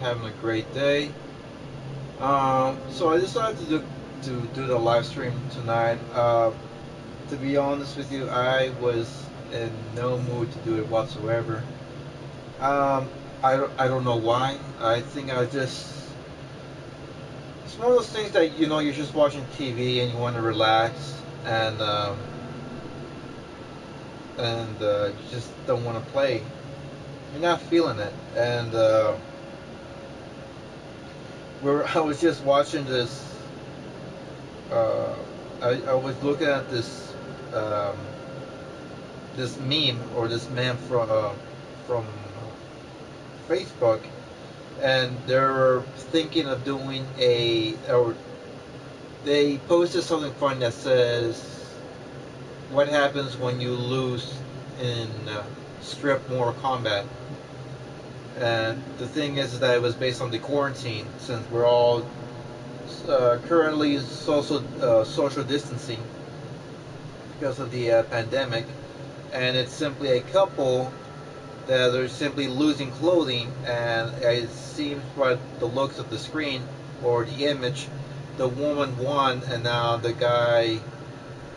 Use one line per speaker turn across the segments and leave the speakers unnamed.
Having a great day. So I decided to do the live stream tonight. To be honest with you, I was in no mood to do it whatsoever. Um, I don't know why. I think I just it's one of those things that you're just watching TV and you want to relax and you just don't want to play. You're not feeling it, and I was just watching this. Uh, I was looking at um, this meme or this meme from Facebook, and they're thinking of doing or they posted something fun that says, "What happens when you lose in Strip Mortal Kombat?" And the thing is that it was based on the quarantine, since we're all currently social distancing because of the pandemic, and it's simply a couple that are simply losing clothing, and it seems by the looks of the screen or the image, the woman won, and now the guy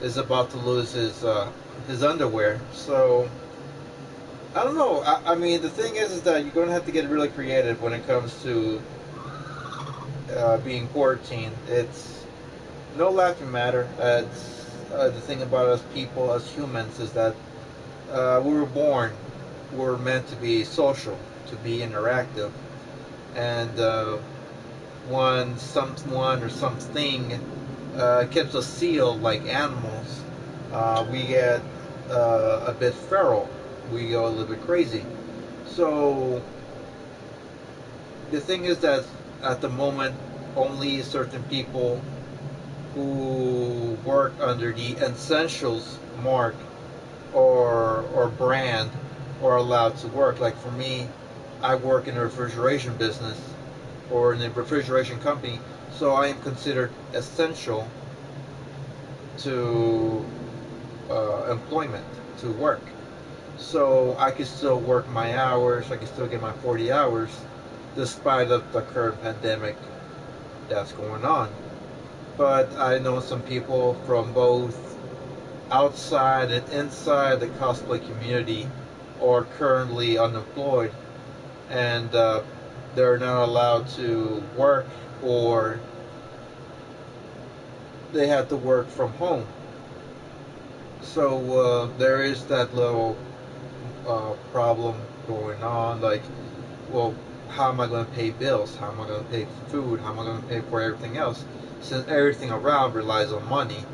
is about to lose his underwear. So I don't know. I mean, the thing is that you're going to have to get really creative when it comes to being quarantined. It's no laughing matter. The thing about us people, as humans, is that we were born, we're meant to be social, to be interactive, and when someone or something keeps us sealed like animals, we get a bit feral. We go a little bit crazy. So the thing is that at the moment, only certain people who work under the essentials mark or brand are allowed to work. Like for me, I work in a refrigeration business or in a refrigeration company, so I am considered essential to employment, to work. So I can still work my hours, I can still get my 40 hours despite of the current pandemic that's going on. But I know some people from both outside and inside the cosplay community are currently unemployed, and they're not allowed to work, or they have to work from home. So there is that little problem going on. Like, well, how am I going to pay bills? How am I going to pay for food? How am I going to pay for everything else? Since everything around relies on money.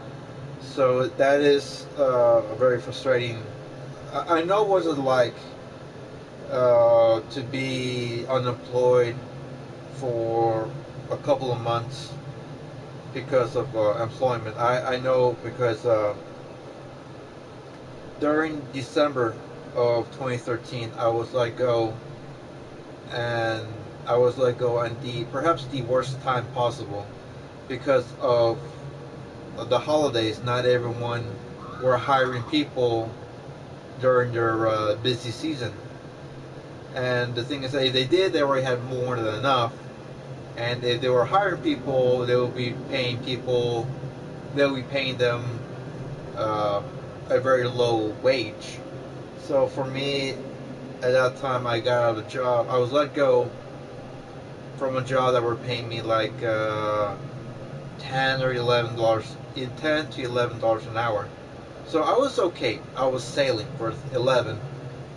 So that is very frustrating. I know what it's like to be unemployed for a couple of months because of employment. I know because during December of 2013, I was let go, and I was let go at the perhaps the worst time possible because of the holidays. Not everyone were hiring people during their busy season, and the thing is, that if they did, they already had more than enough. And if they were hiring people, they would be paying people. They would be paying them uh, a very low wage. So for me, at that time, I got out of a job. I was let go from a job that were paying me like $10 or $11, $10 to $11 an hour. So I was okay. I was sailing for 11,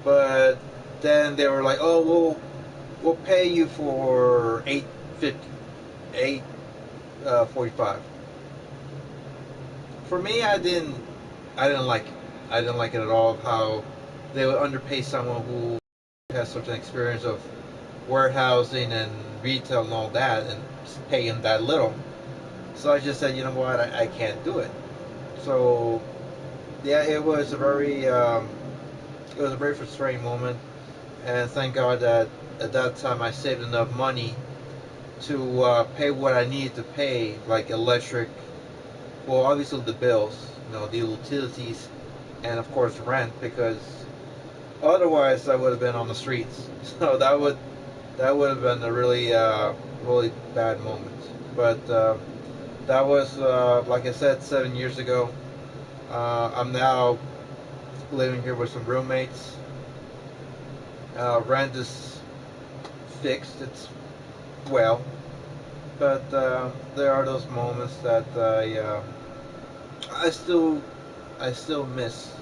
but then they were like, "Oh, we'll pay you for 8.50, 8.45." For me, I didn't like it. I didn't like it at all. How they would underpay someone who has such an experience of warehousing and retail and all that, and pay him that little. So I just said, you know what, I can't do it. So yeah, it was a very frustrating moment, and thank God that at that time I saved enough money to pay what I needed to pay, like electric, well, obviously the bills, the utilities, and of course rent, because otherwise I would have been on the streets. So that would have been a really really bad moment. But that was like I said, 7 years ago. I'm now living here with some roommates. Rent is fixed. It's well, but there are those moments that I still miss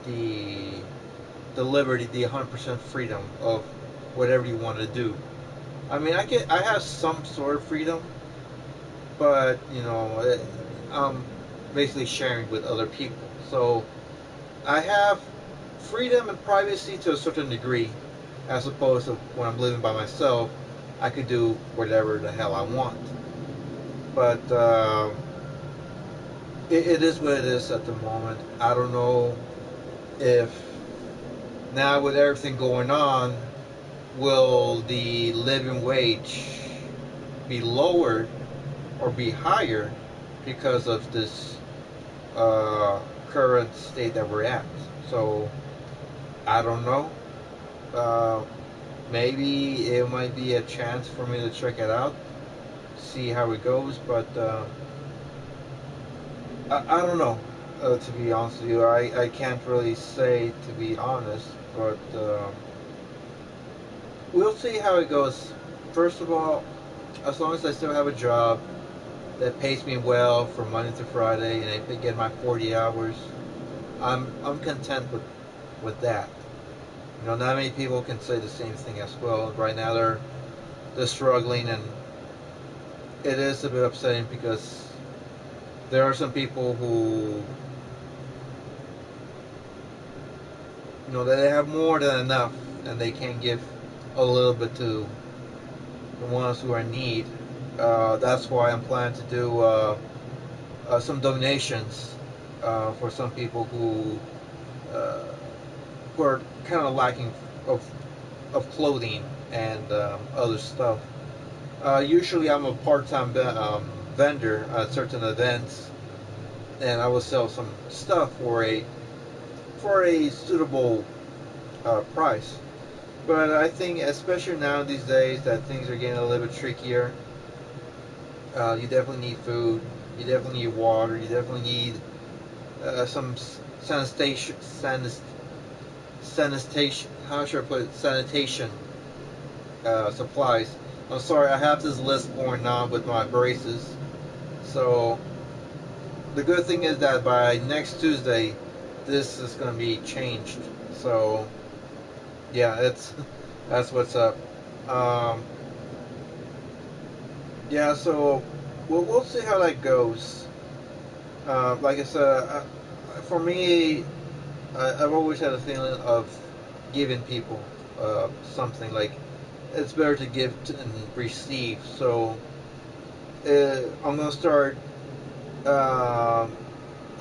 the liberty, the 100% freedom of whatever you want to do. I mean, I have some sort of freedom, but I'm basically sharing with other people. So I have freedom and privacy to a certain degree, as opposed to when I'm living by myself, I could do whatever the hell I want. But it is what it is at the moment. I don't know if now with everything going on, will the living wage be lowered or be higher because of this current state that we're at. So I don't know. Uh, Maybe it might be a chance for me to check it out, see how it goes. But I don't know. To be honest with you, I can't really say, to be honest. But we'll see how it goes. First of all, as long as I still have a job that pays me well from Monday to Friday, and I get my 40 hours, I'm content with that. Not many people can say the same thing as well. Right now they're struggling, and it is a bit upsetting because there are some people who that they have more than enough, and they can give a little bit to the ones who are in need. That's why I'm planning to do some donations for some people uh, who are kind of lacking of clothing and other stuff. Usually, I'm a part-time vendor at certain events, and I will sell some stuff for a suitable price. But I think, especially now these days, that things are getting a little bit trickier. You definitely need food. You definitely need water. You definitely need some sanitation. How should I put it? Sanitation supplies. I'm sorry, I have this list going on with my braces. So the good thing is that by next Tuesday, this is going to be changed. So yeah, that's what's up. Um, yeah, so we'll see how that goes. Like I said, for me, I've always had a feeling of giving people something. Like it's better to give and receive. So I'm gonna start um,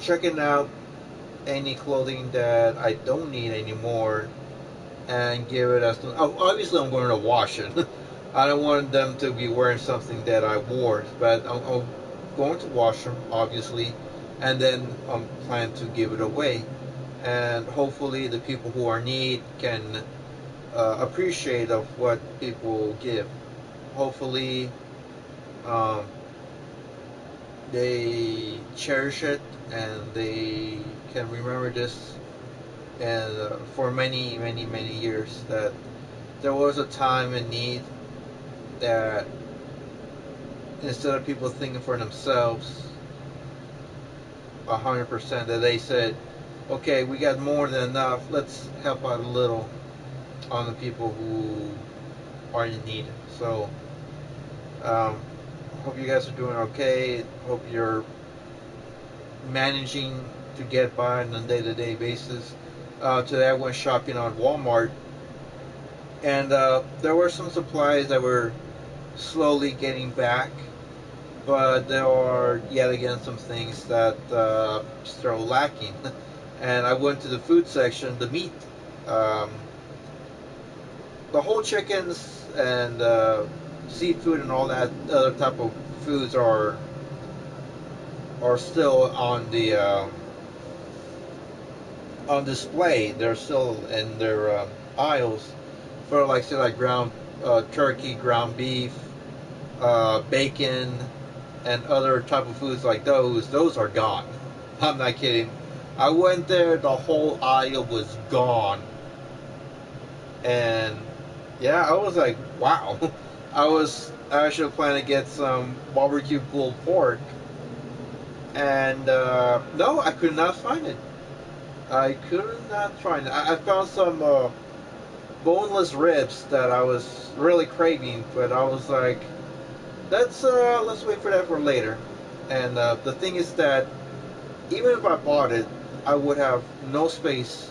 checking out any clothing that I don't need anymore and give it as obviously I'm going to wash it. I don't want them to be wearing something that I wore, but I'm going to wash them obviously, and then I'm planning to give it away, and hopefully the people who are in need can appreciate of what people give. Hopefully um, they cherish it and they can remember this and for many many many years that there was a time in need that instead of people thinking for themselves 100% that they said, okay, we got more than enough, let's help out a little on the people who are in need. So um, hope you guys are doing okay. Hope you're managing to get by on a day-to-day basis. Today I went shopping on Walmart, and there were some supplies that were slowly getting back, but there are yet again some things that still lacking. And I went to the food section, the meat, um, the whole chickens and seafood and all that other type of foods are still on display. They're still in their aisles for like say like ground turkey, ground beef, bacon, and other type of foods like those are gone. I'm not kidding. I went there, the whole aisle was gone. And yeah, I was like, wow. I was actually planning to get some barbecue pulled pork, and no, I could not find it. I could not find it. I found some boneless ribs that I was really craving, but I was like, let's wait for that for later. And the thing is that even if I bought it, I would have no space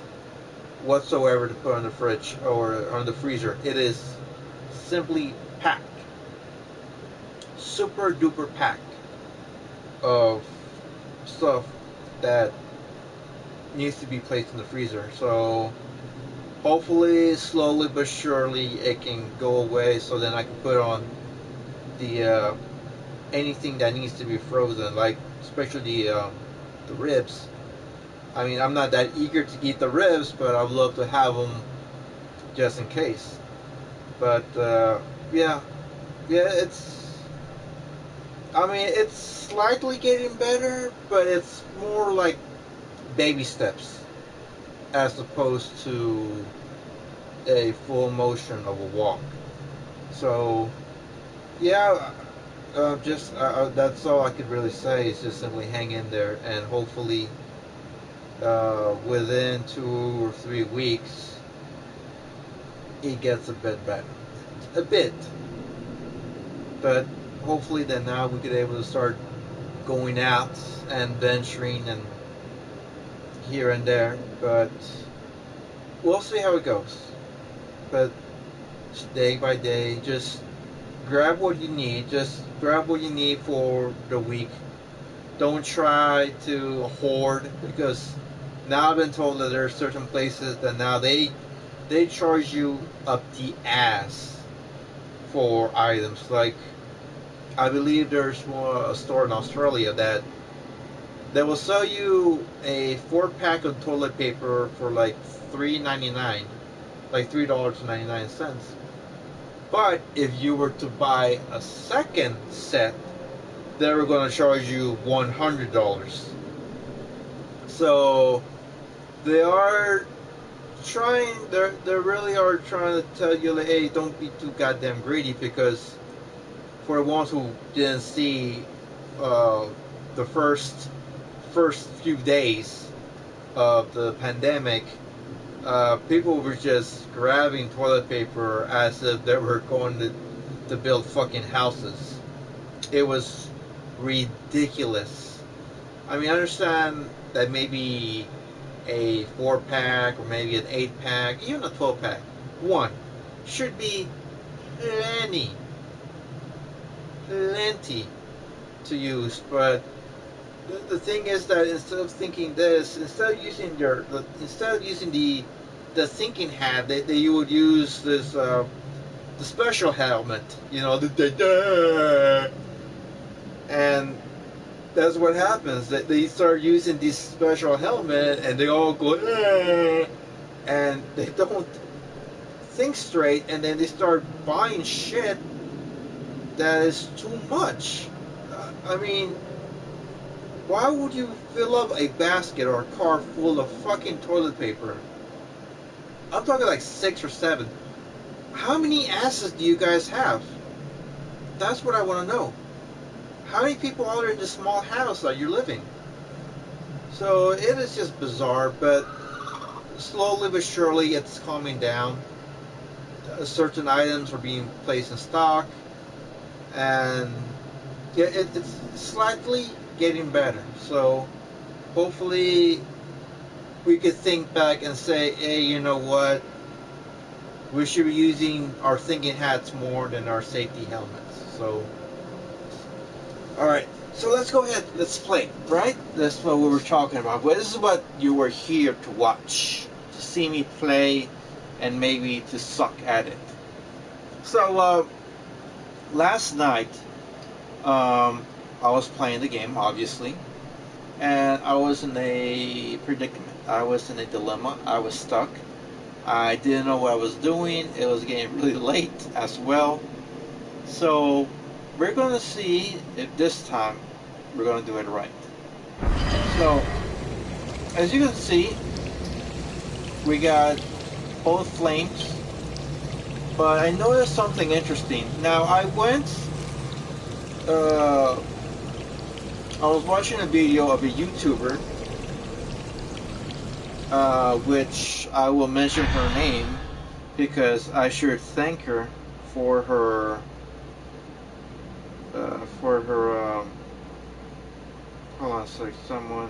whatsoever to put on the fridge or on the freezer. It is simply packed, super duper packed of stuff that needs to be placed in the freezer. So hopefully, slowly but surely, it can go away. So then I can put on the anything that needs to be frozen, like especially the ribs. I mean, I'm not that eager to eat the ribs, but I'd love to have them just in case. But yeah, yeah, I mean, it's slightly getting better, but it's more like baby steps as opposed to a full motion of a walk. So yeah, just that's all I could really say is just simply hang in there, and hopefully within 2 or 3 weeks it gets a bit better, a bit. But hopefully then now we could able to start going out and venturing and here and there. But we'll see how it goes. But day by day, just grab what you need. Just grab what you need for the week. Don't try to hoard, because now I've been told that there are certain places that now they charge you up the ass for items. Like I believe there's a store in Australia that will sell you a 4 pack of toilet paper for like $3.99, like $3.99. But if you were to buy a second set, they were going to charge you $100. So they are trying. They really are trying to tell you, like, hey, don't be too goddamn greedy, because for the ones who didn't see the first few days of the pandemic, people were just grabbing toilet paper as if they were going to build fucking houses. It was ridiculous. I mean, I understand that maybe a 4 pack or maybe an 8 pack, even a 12 pack, one should be plenty to use. But the thing is that instead of thinking this, instead of using the thinking hat, they you would use this the special helmet, you know, and that's what happens. They start using this special helmet, and they all go, and they don't think straight, and then they start buying shit that is too much. I mean, why would you fill up a basket or a car full of fucking toilet paper? I'm talking like 6 or 7. How many asses do you guys have? That's what I want to know. How many people are in this small house that you're living? So it is just bizarre, but slowly but surely it's calming down. Certain items are being placed in stock, and yeah, it's slightly getting better. So hopefully we could think back and say, hey, you know what? We should be using our thinking hats more than our safety helmets. So, alright, so let's go ahead, let's play, right? That's what we were talking about. Well, this is what you were here to watch, to see me play, and maybe to suck at it. So, last night, I was playing the game, obviously, and I was in a predicament. I was in a dilemma. I was stuck. I didn't know what I was doing. It was getting really late as well. So we're going to see if this time we're going to do it right. So as you can see, we got both flames, but I noticed something interesting. Now I was watching a video of a YouTuber, which I will mention her name because I should thank her for her hold on a sec, someone.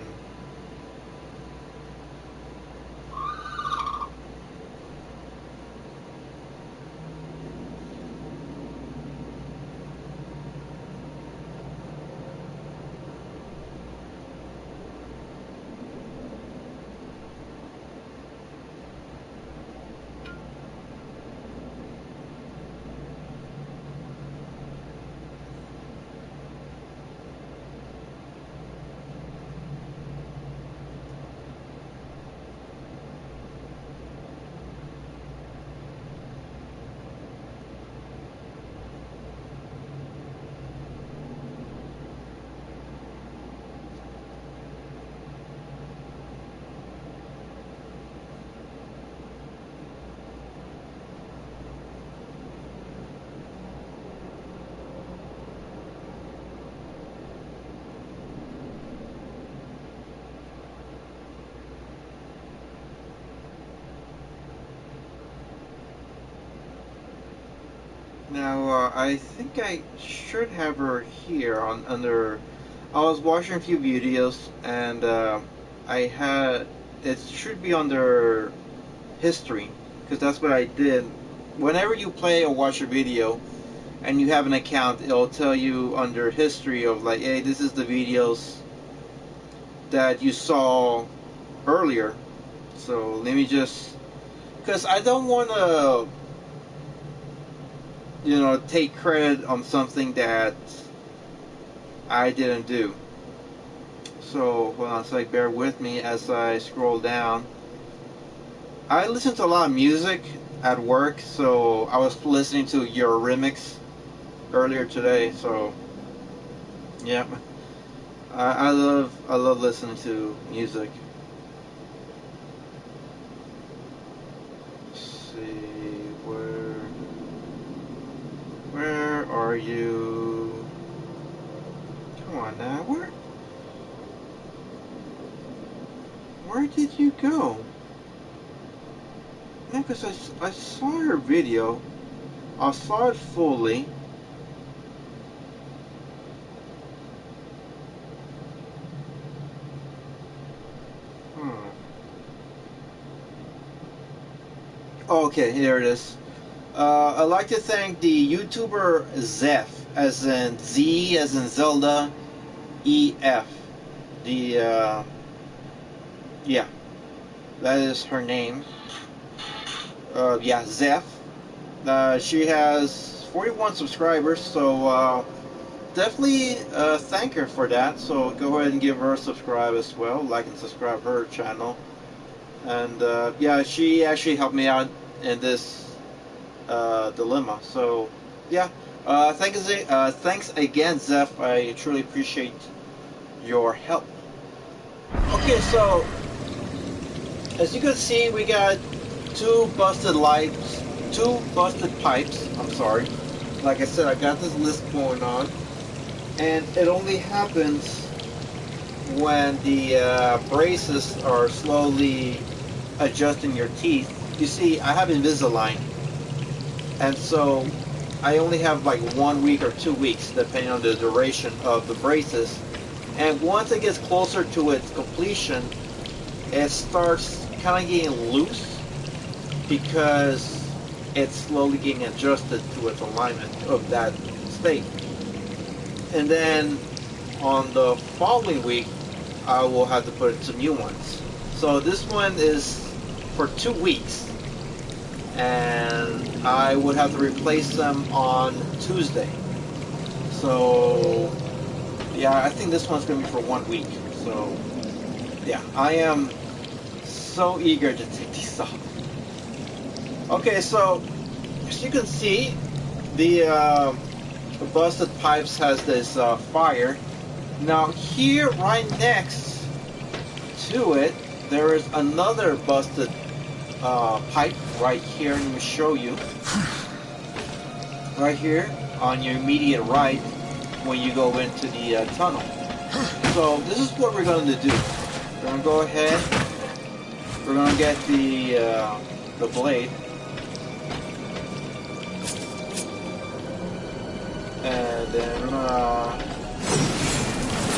Now, I think I should have her here on under. I was watching a few videos, and I had it should be under history because that's what I did. Whenever you play or watch a video, and you have an account, it'll tell you under history of like, hey, this is the videos that you saw earlier. So let me just, because I don't want to take credit on something that I didn't do. So, hold on a sec, bear with me as I scroll down. I listen to a lot of music at work, so I was listening to your remix earlier today, so yeah. I love listening to music. Let's see, where are you? Come on now, where did you go? Yeah, because I saw your video. I saw it fully. Okay, here it is. I'd like to thank the YouTuber Zeph, as in Z, as in Zelda, EF. The, yeah, that is her name. Yeah, Zeph. She has 41 subscribers, so definitely thank her for that. So go ahead and give her a subscribe as well. Like and subscribe her channel. And yeah, she actually helped me out in this dilemma. So yeah, thanks again, Zeph. I truly appreciate your help. Okay, so as you can see, we got two busted pipes. I'm sorry. Like I said, I got this list going on, and it only happens when the braces are slowly adjusting your teeth. You see, I have Invisalign, and so I only have like 1 week or 2 weeks, depending on the duration of the braces. And once it gets closer to its completion, it starts kind of getting loose because it's slowly getting adjusted to its alignment of that state. And then on the following week, I will have to put in some new ones. So this one is for 2 weeks, and I would have to replace them on Tuesday. So yeah, I think this one's going to be for 1 week. So yeah, I am so eager to take these off. Okay, so as you can see, the busted pipes has this fire. Now here, right next to it, there is another busted pipe right here. Let me show you. Right here on your immediate right when you go into the tunnel. So this is what we're going to do. We're going to go ahead. We're going to get the blade. And then we're gonna.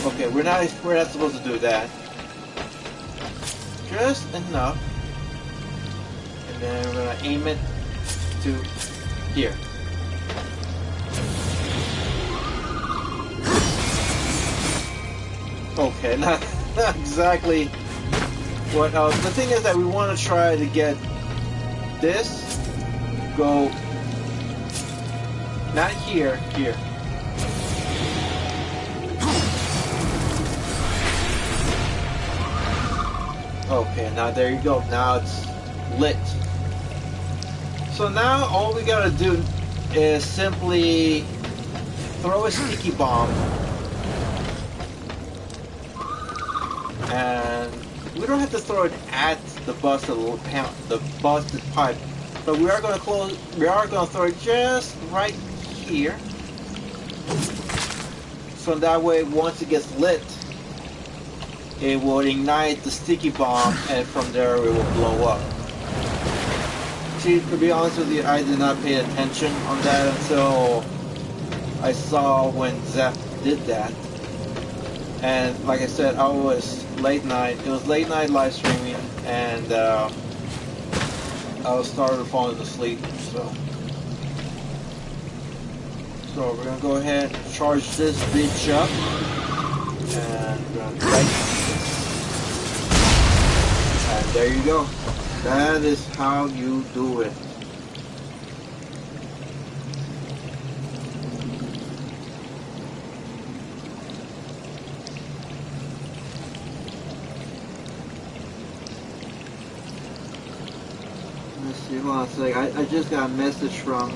Okay, we're not supposed to do that. Just enough. And then we're gonna aim it to here. Okay, not exactly what else. The thing is that we want to try to get this go. Not here, here. Okay, now there you go. Now it's lit. So now all we gotta do is simply throw a sticky bomb. And we don't have to throw it at the busted pipe, but we are gonna throw it just right here, so that way once it gets lit it will ignite the sticky bomb, and from there it will blow up. See, to be honest with you, I did not pay attention on that until I saw when Zeph did that. And like I said, I was late night. It was late night live streaming, and I was started falling asleep. So we're gonna go ahead and charge this bitch up, and we're gonna light. And there you go. That is how you do it. Let's see, hold on a sec. I just got a message from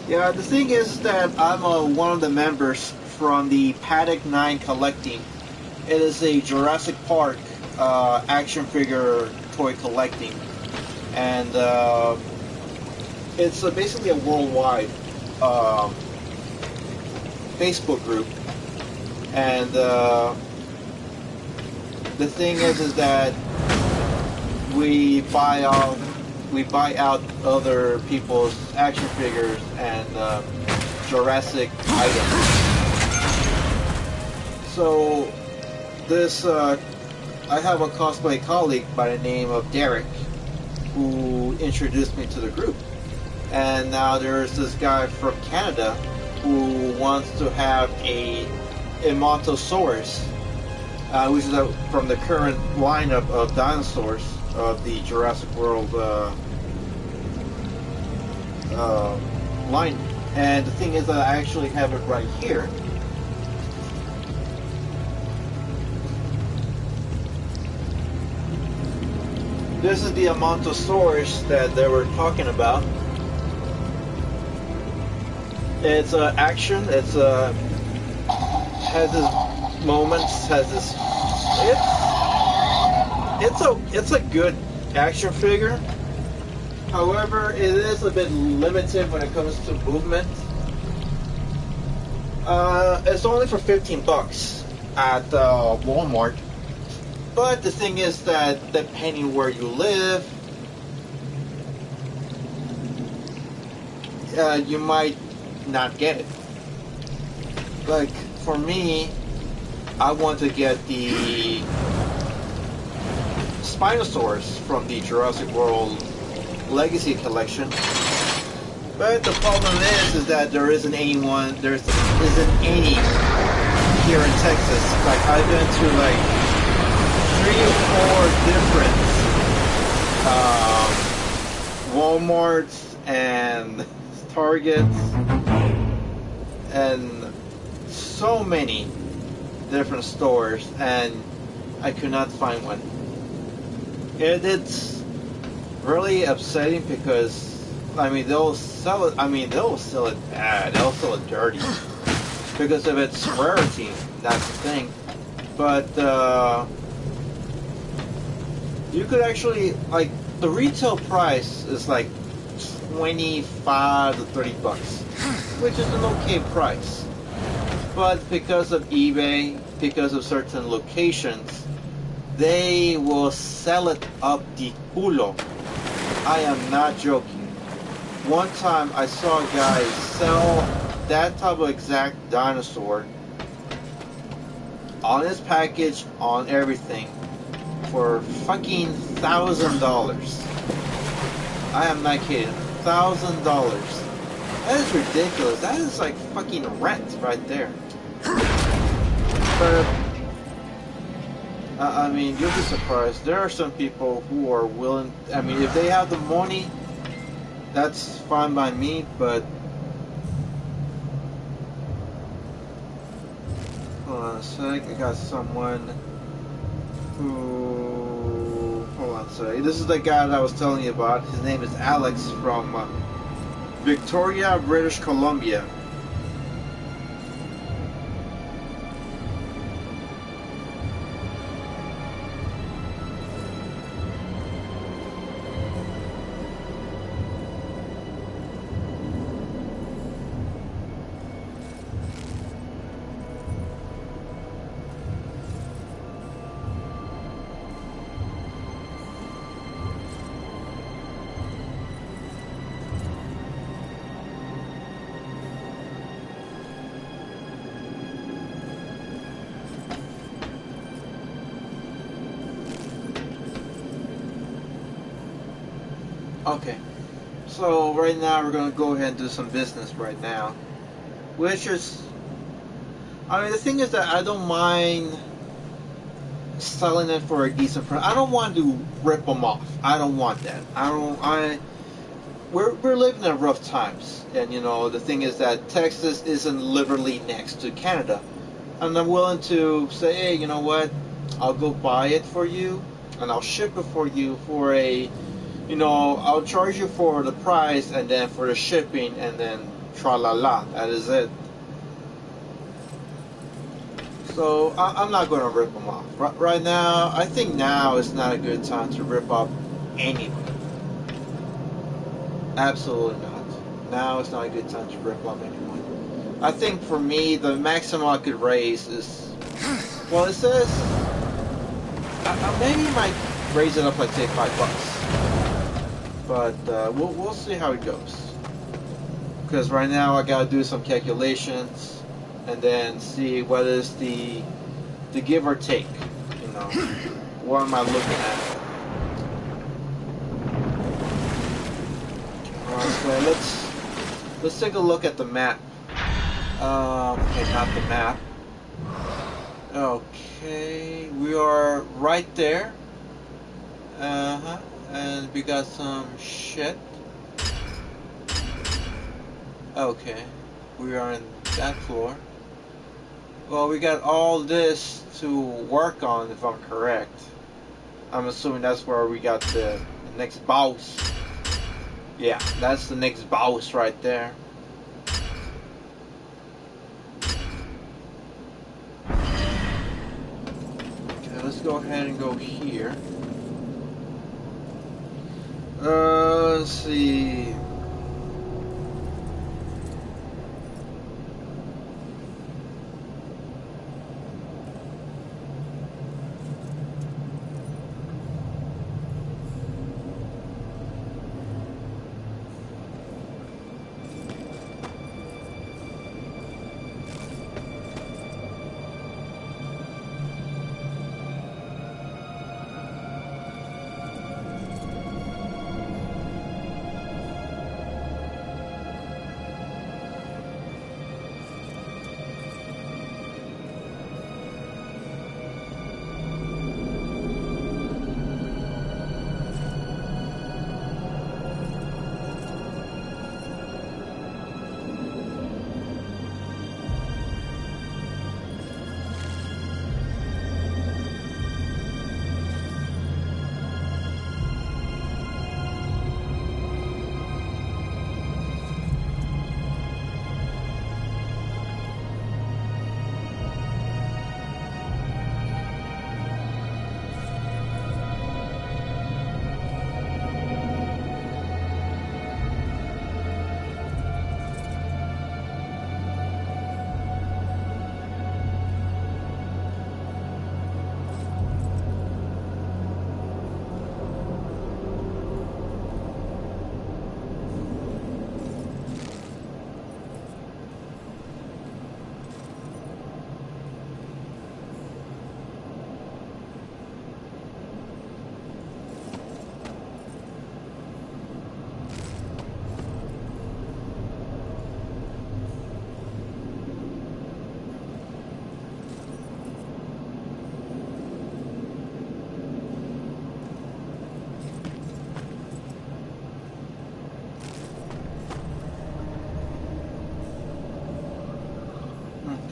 yeah, the thing is that I'm one of the members from the Paddock 9 Collecting. It is a Jurassic Park action figure toy collecting, and it's basically a worldwide Facebook group. And the thing is that we buy out other people's action figures and Jurassic items. So this, I have a cosplay colleague by the name of Derek who introduced me to the group. And now there's this guy from Canada who wants to have a Montosaurus, which is from the current lineup of dinosaurs of the Jurassic World line. And the thing is that I actually have it right here. This is the Montosaurus that they were talking about. It's action. It's has its moments. Has this. It's a good action figure. However, it is a bit limited when it comes to movement. It's only for $15 at Walmart. But the thing is that depending where you live, you might not get it. Like for me, I want to get the Spinosaurus from the Jurassic World Legacy Collection. But the problem is that there isn't any here in Texas. Like I've been to like 3 or 4 different Walmarts and Targets and so many different stores, and I could not find one. It's really upsetting because I mean they'll sell it. I mean they'll sell it bad. They'll sell it dirty because of its rarity. That's the thing. But you could actually like the retail price is like 25 to 30 bucks, which is an okay price. But because of eBay, because of certain locations, they will sell it up the culo. I am not joking. One time I saw a guy sell that type of exact dinosaur on his package, on everything, for fucking $1,000. I am not kidding. $1,000. That is ridiculous. That is like fucking rent right there. But I mean, you'll be surprised. There are some people who are willing. I mean, if they have the money, that's fine by me. But hold on a sec. I got someone who. Hold on a sec. This is the guy that I was telling you about. His name is Alex from Victoria, British Columbia. Okay, so right now we're going to go ahead and do some business right now, which is, I mean, the thing is that I don't mind selling it for a decent price. I don't want to rip them off. I don't want that. We're living in rough times, and you know, the thing is that Texas isn't literally next to Canada, and I'm willing to say, hey, you know what, I'll go buy it for you, and I'll ship it for you for a, you know, I'll charge you for the price and then for the shipping and then tra-la-la. That is it. So I'm not going to rip them off. Right now, I think now is not a good time to rip off anyone. Absolutely not. Now is not a good time to rip off anyone. I think for me, the maximum I could raise is, well, it says, I maybe might raise it up like say $5. But we'll see how it goes. Because right now I gotta do some calculations and then see what is the give or take. You know, what am I looking at? So let's take a look at the map. Okay, not the map. Okay, we are right there. And we got some shit. Okay, we are in that floor. Well, we got all this to work on, if I'm correct. I'm assuming that's where we got the next boss. Yeah, that's the next boss right there. Okay, let's go ahead and go here. Let's see.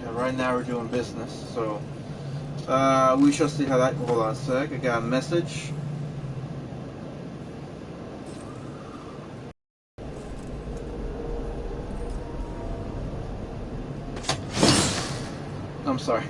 And right now we're doing business, so we shall see how that. Hold on a sec. I got a message. I'm sorry.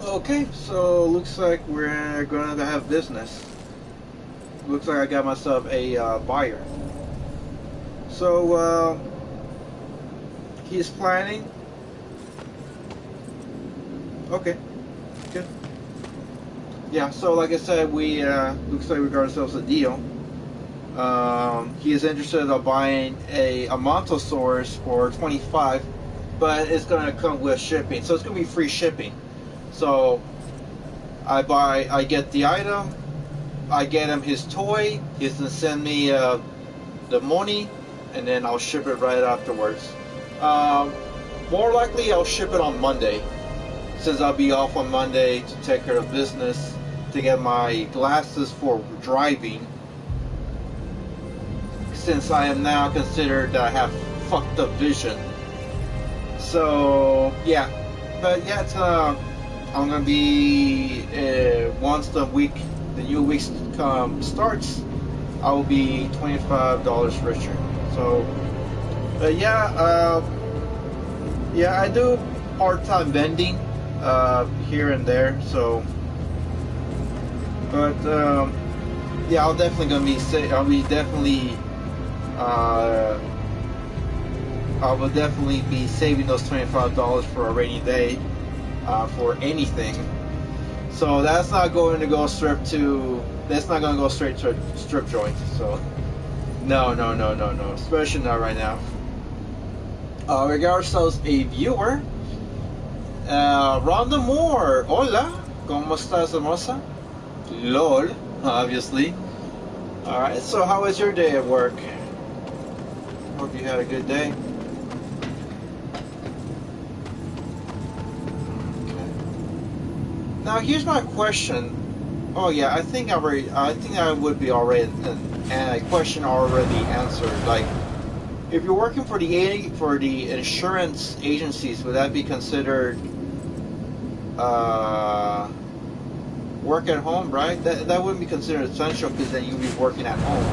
Okay, so looks like we're gonna have business. Looks like I got myself a buyer. So he's planning. Okay, good. Yeah, so like I said, we looks like we got ourselves a deal. He is interested in buying a Montosaurus for 25, but it's gonna come with shipping, so it's gonna be free shipping. So I get the item, I get him his toy, he's gonna send me the money, and then I'll ship it right afterwards. More likely I'll ship it on Monday, since I'll be off on Monday to take care of business, to get my glasses for driving, since I am now considered that I have fucked up vision. So yeah, but yeah, it's I'm gonna be once the new week starts, I will be $25 richer. So, but yeah, yeah, I do part-time vending here and there. So, but yeah, I'll definitely gonna be I'll be definitely I will definitely be saving those $25 for a rainy day. For anything.
So that's not going to go strip to. That's not going to go straight to a strip joint. So no, no, no, no, no. Especially not right now. Regards as a viewer, Rhonda Moore. Hola, ¿cómo estás, hermosa? LOL, obviously. Alright, so how was your day at work? Hope you had a good day. Okay. Now here's my question. Oh yeah, I think I would be already and a question already answered. Like, if you're working for the insurance agencies, would that be considered work at home, right? That wouldn't be considered essential because then you'd be working at home.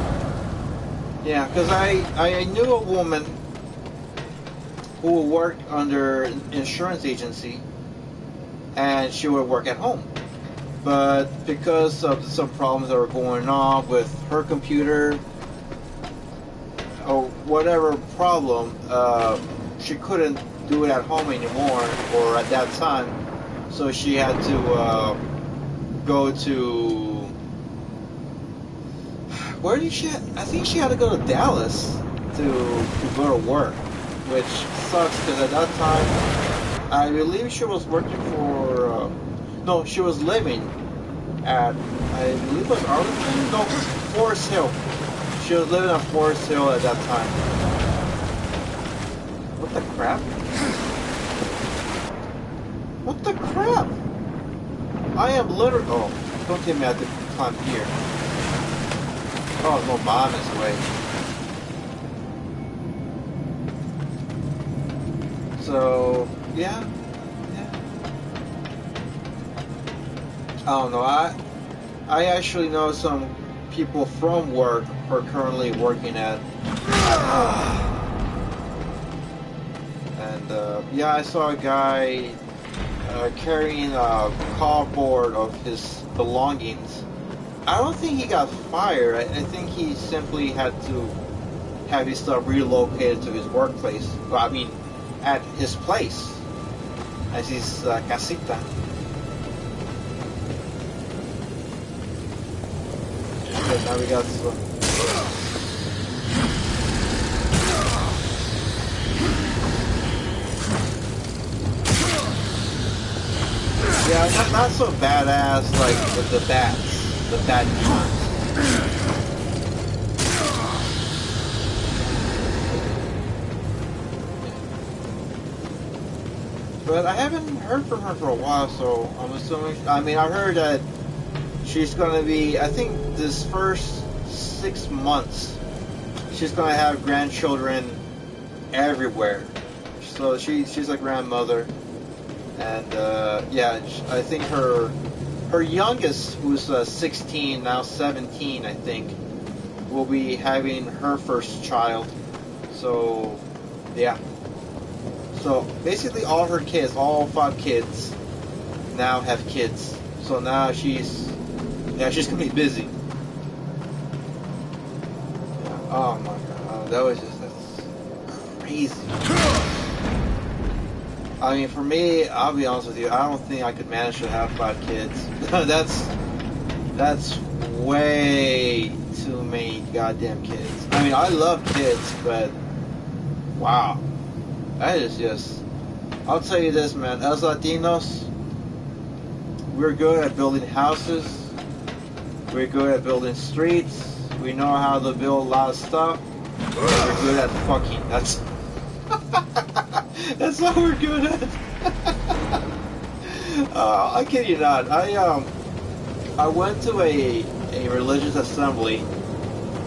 Yeah, because I knew a woman who worked under an insurance agency, and she would work at home. But because of some problems that were going on with her computer or whatever problem, she couldn't do it at home anymore, or at that time. So she had to go to, where did she? I think she had to go to Dallas to go to work, which sucks because at that time I believe she was working for. No, she was living at, I believe it was Arlington? No, Forest Hill. She was living at Forest Hill at that time. What the crap? What the crap? I am literally... Oh, don't tell me I have to climb here. Oh, no bomb is away. So, yeah. I don't know. I actually know some people from work who are currently working at home. And yeah, I saw a guy carrying a cardboard of his belongings. I don't think he got fired. I think he simply had to have his stuff relocated to his workplace. Well, I mean, at his place, as his casita. Okay, now we got some. Yeah, not so badass like with the bats, the bat ones. But I haven't heard from her for a while, so I'm assuming. I mean, I heard that she's gonna be. I think this first 6 months, she's gonna have grandchildren everywhere. So she's a grandmother. And yeah, I think her youngest, who's 16, now 17, I think, will be having her first child. So, yeah. So basically, all her kids, all 5 kids, now have kids. So now she's gonna be busy. Yeah. Oh my god, that's crazy. I mean, for me, I'll be honest with you, I don't think I could manage to have 5 kids. That's way too many goddamn kids. I mean, I love kids, but wow, that is just. I'll tell you this, man. As Latinos, we're good at building houses. We're good at building streets. We know how to build a lot of stuff. We're good at fucking. That's what we're good at. I kid you not. I went to a religious assembly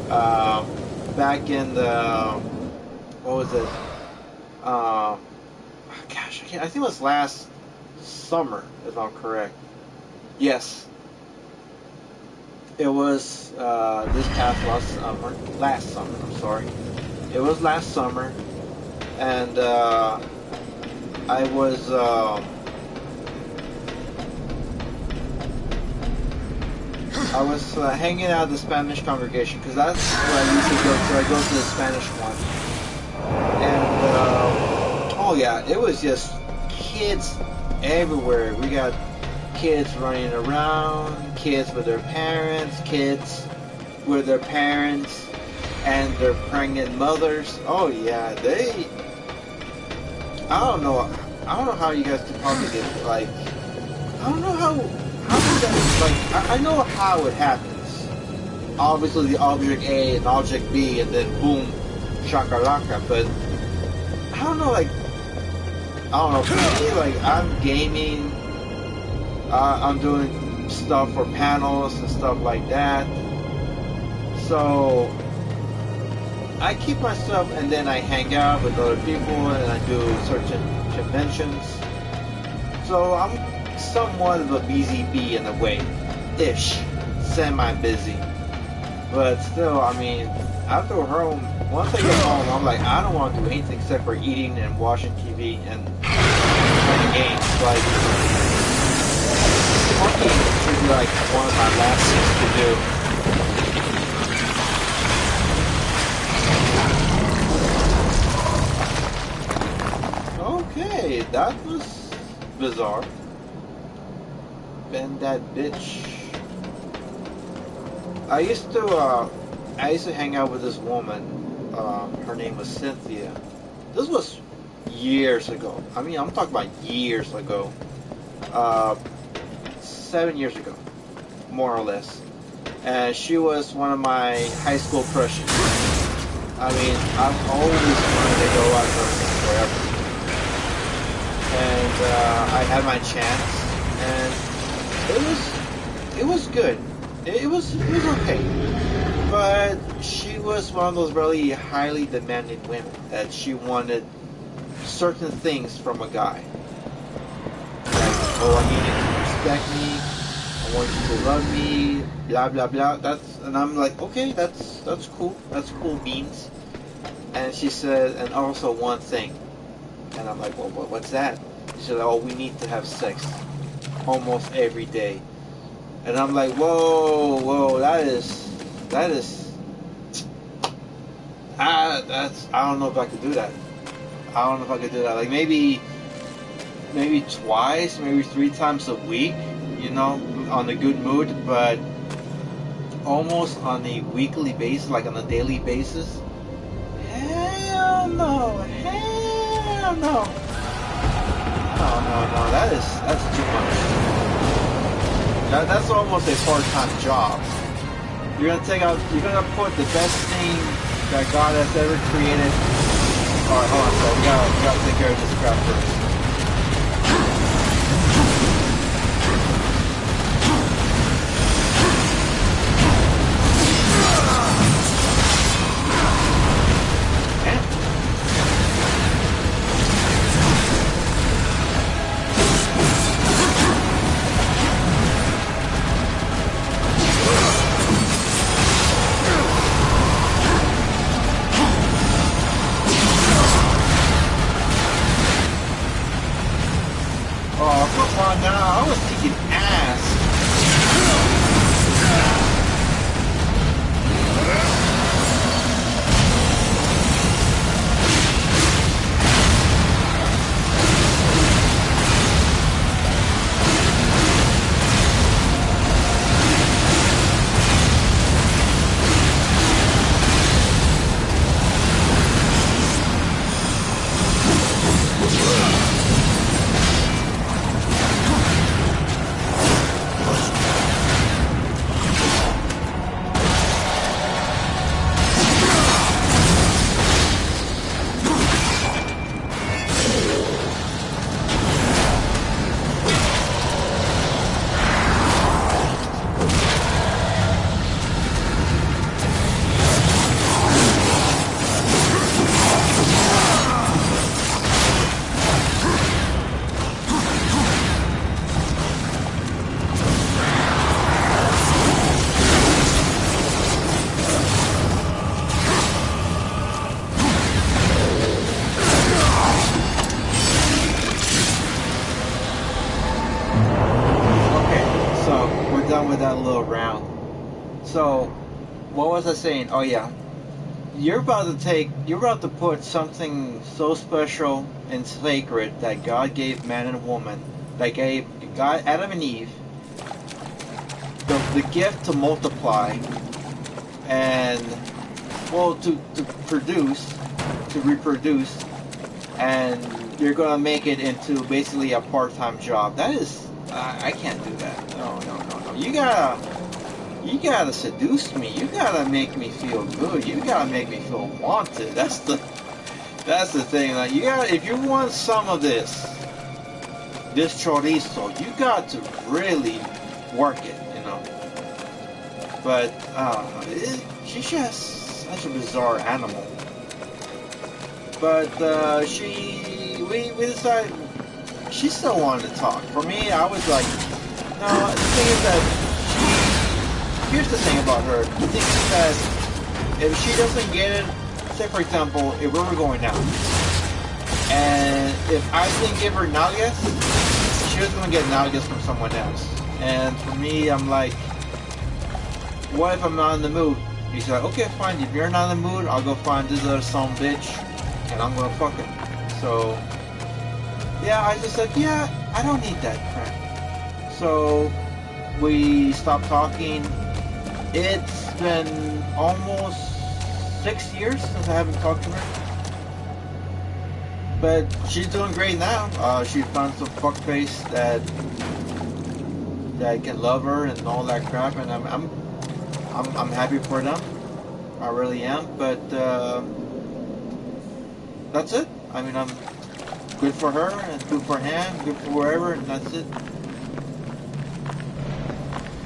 back in the, what was it? Gosh, I think it was last summer, if I'm correct. Yes. It was this past last summer. I'm sorry. It was last summer. And I was hanging out at the Spanish congregation because that's where I usually go to. I go to the Spanish one, and oh yeah, it was just kids everywhere. We got kids running around, kids with their parents, kids with their parents and their pregnant mothers. Oh yeah, they. I don't know. I don't know how you guys can probably get like. I don't know how you guys like. I know how it happens. Obviously, the object A and object B, and then boom, shakalaka. But I don't know. Like I don't know. For me, like I'm gaming. I'm doing stuff for panels and stuff like that. So I keep myself, and then I hang out with other people, and I do certain conventions. So I'm somewhat of a busy bee in a way, ish, semi-busy. But still, I mean, after home, once I get home, I'm like, I don't want to do anything except for eating and watching TV and playing games. Like, cooking should be like one of my last things to do. Okay, that was bizarre. Bend that bitch. I used to hang out with this woman. Her name was Cynthia. This was years ago. I mean, I'm talking about years ago. 7 years ago, more or less. And she was one of my high school crushes. I mean, I've always wanted to go out with her forever. And I had my chance, and it was good. It was okay. But she was one of those really highly demanding women that she wanted certain things from a guy. Like, oh, I need you to respect me. I want you to love me. Blah blah blah. And I'm like, okay, that's cool. That's cool beans. And she said, and also one thing. And I'm like, well, what's that? She said, oh, we need to have sex almost every day. And I'm like, whoa, I don't know if I could do that. I don't know if I could do that. Like maybe twice, maybe 3 times a week, you know, on a good mood, but almost on a weekly basis, like on a daily basis. Hell no. No, that's too much. That's almost a part-time job. You're gonna put the best thing that God has ever created. Alright, hold on, so we gotta take care of this crap first. I was kicking ass. With that little round. So, what was I saying? Oh yeah, you're about to put something so special and sacred that God gave man and woman, that God, Adam and Eve, the gift to multiply and, well, to produce, to reproduce, and you're gonna make it into basically a part-time job. That is, I can't do that. No. You gotta seduce me. You gotta make me feel good. You gotta make me feel wanted. That's the thing. Like, you got, if you want some of this chorizo, you got to really work it, you know. But she's just such a bizarre animal. But we decided she still wanted to talk. For me, I was like, no. The thing is that here's the thing about her. The thing is that if she doesn't get it, say for example, if we were going out, and if I didn't give her nalgas, she was gonna get nalgas from someone else. And for me, I'm like, what if I'm not in the mood? He's like, okay, fine. If you're not in the mood, I'll go find this other some bitch, and I'm gonna fuck her. So, yeah, I just said, yeah, I don't need that crap. So, we stopped talking. It's been almost 6 years since I haven't talked to her. But she's doing great now. She found some fuckface that can love her and all that crap, and I'm happy for them. I really am. But that's it. I mean, I'm good for her and good for him, good for wherever, and that's it.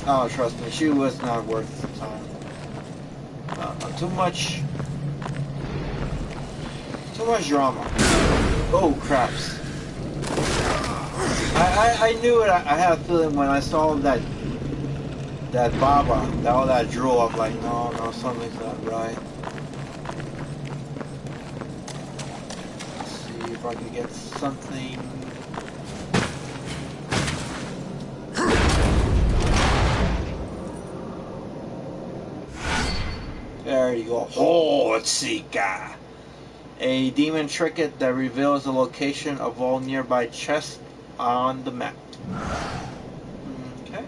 Oh, trust me, she was not worth the time. Too much drama. Oh, craps. I knew it. I had a feeling when I saw that baba, all that drool. I'm like, no, something's not right. Let's see if I can get something. There you go. Hotsika. A demon trinket that reveals the location of all nearby chests on the map. Okay.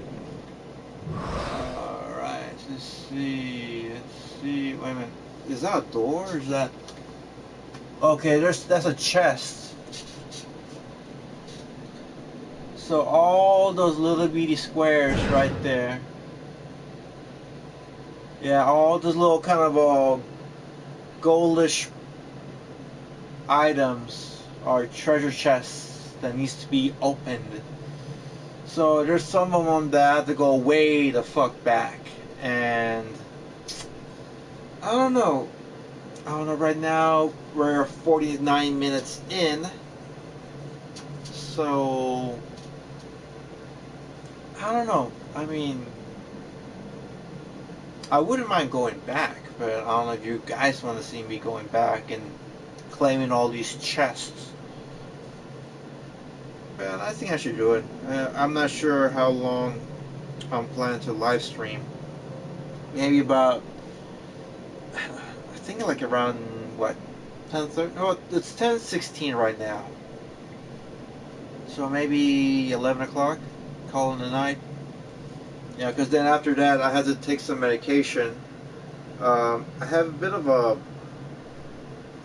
Alright, let's see. Wait a minute. Is that a door or is that... Okay, that's a chest. So all those little bitty squares right there. Yeah, all those little kind of goldish items are treasure chests that needs to be opened. So there's some of them that have to go way the fuck back, and I don't know. Right now we're 49 minutes in, so I don't know. I mean, I wouldn't mind going back, but I don't know if you guys want to see me going back and claiming all these chests. But I think I should do it. I'm not sure how long I'm planning to live stream. Maybe about, I think like around, what, 10:30? Oh, it's 10:16 right now. So maybe 11 o'clock, call it a night. Yeah, because then after that I had to take some medication. I have a bit of a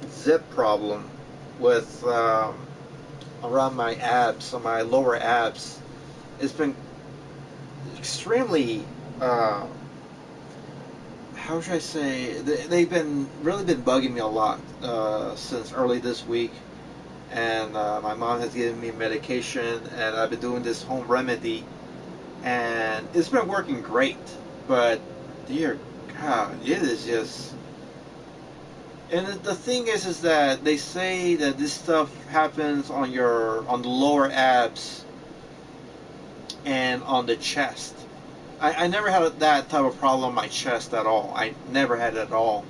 zip problem with around my abs, on my lower abs. It's been extremely, how should I say, they've been really been bugging me a lot since early this week. And my mom has given me medication, and I've been doing this home remedy, and it's been working great. But dear God, it is just. And the thing is that they say that this stuff happens on the lower abs and on the chest. I never had that type of problem on my chest at all. I never had it at all.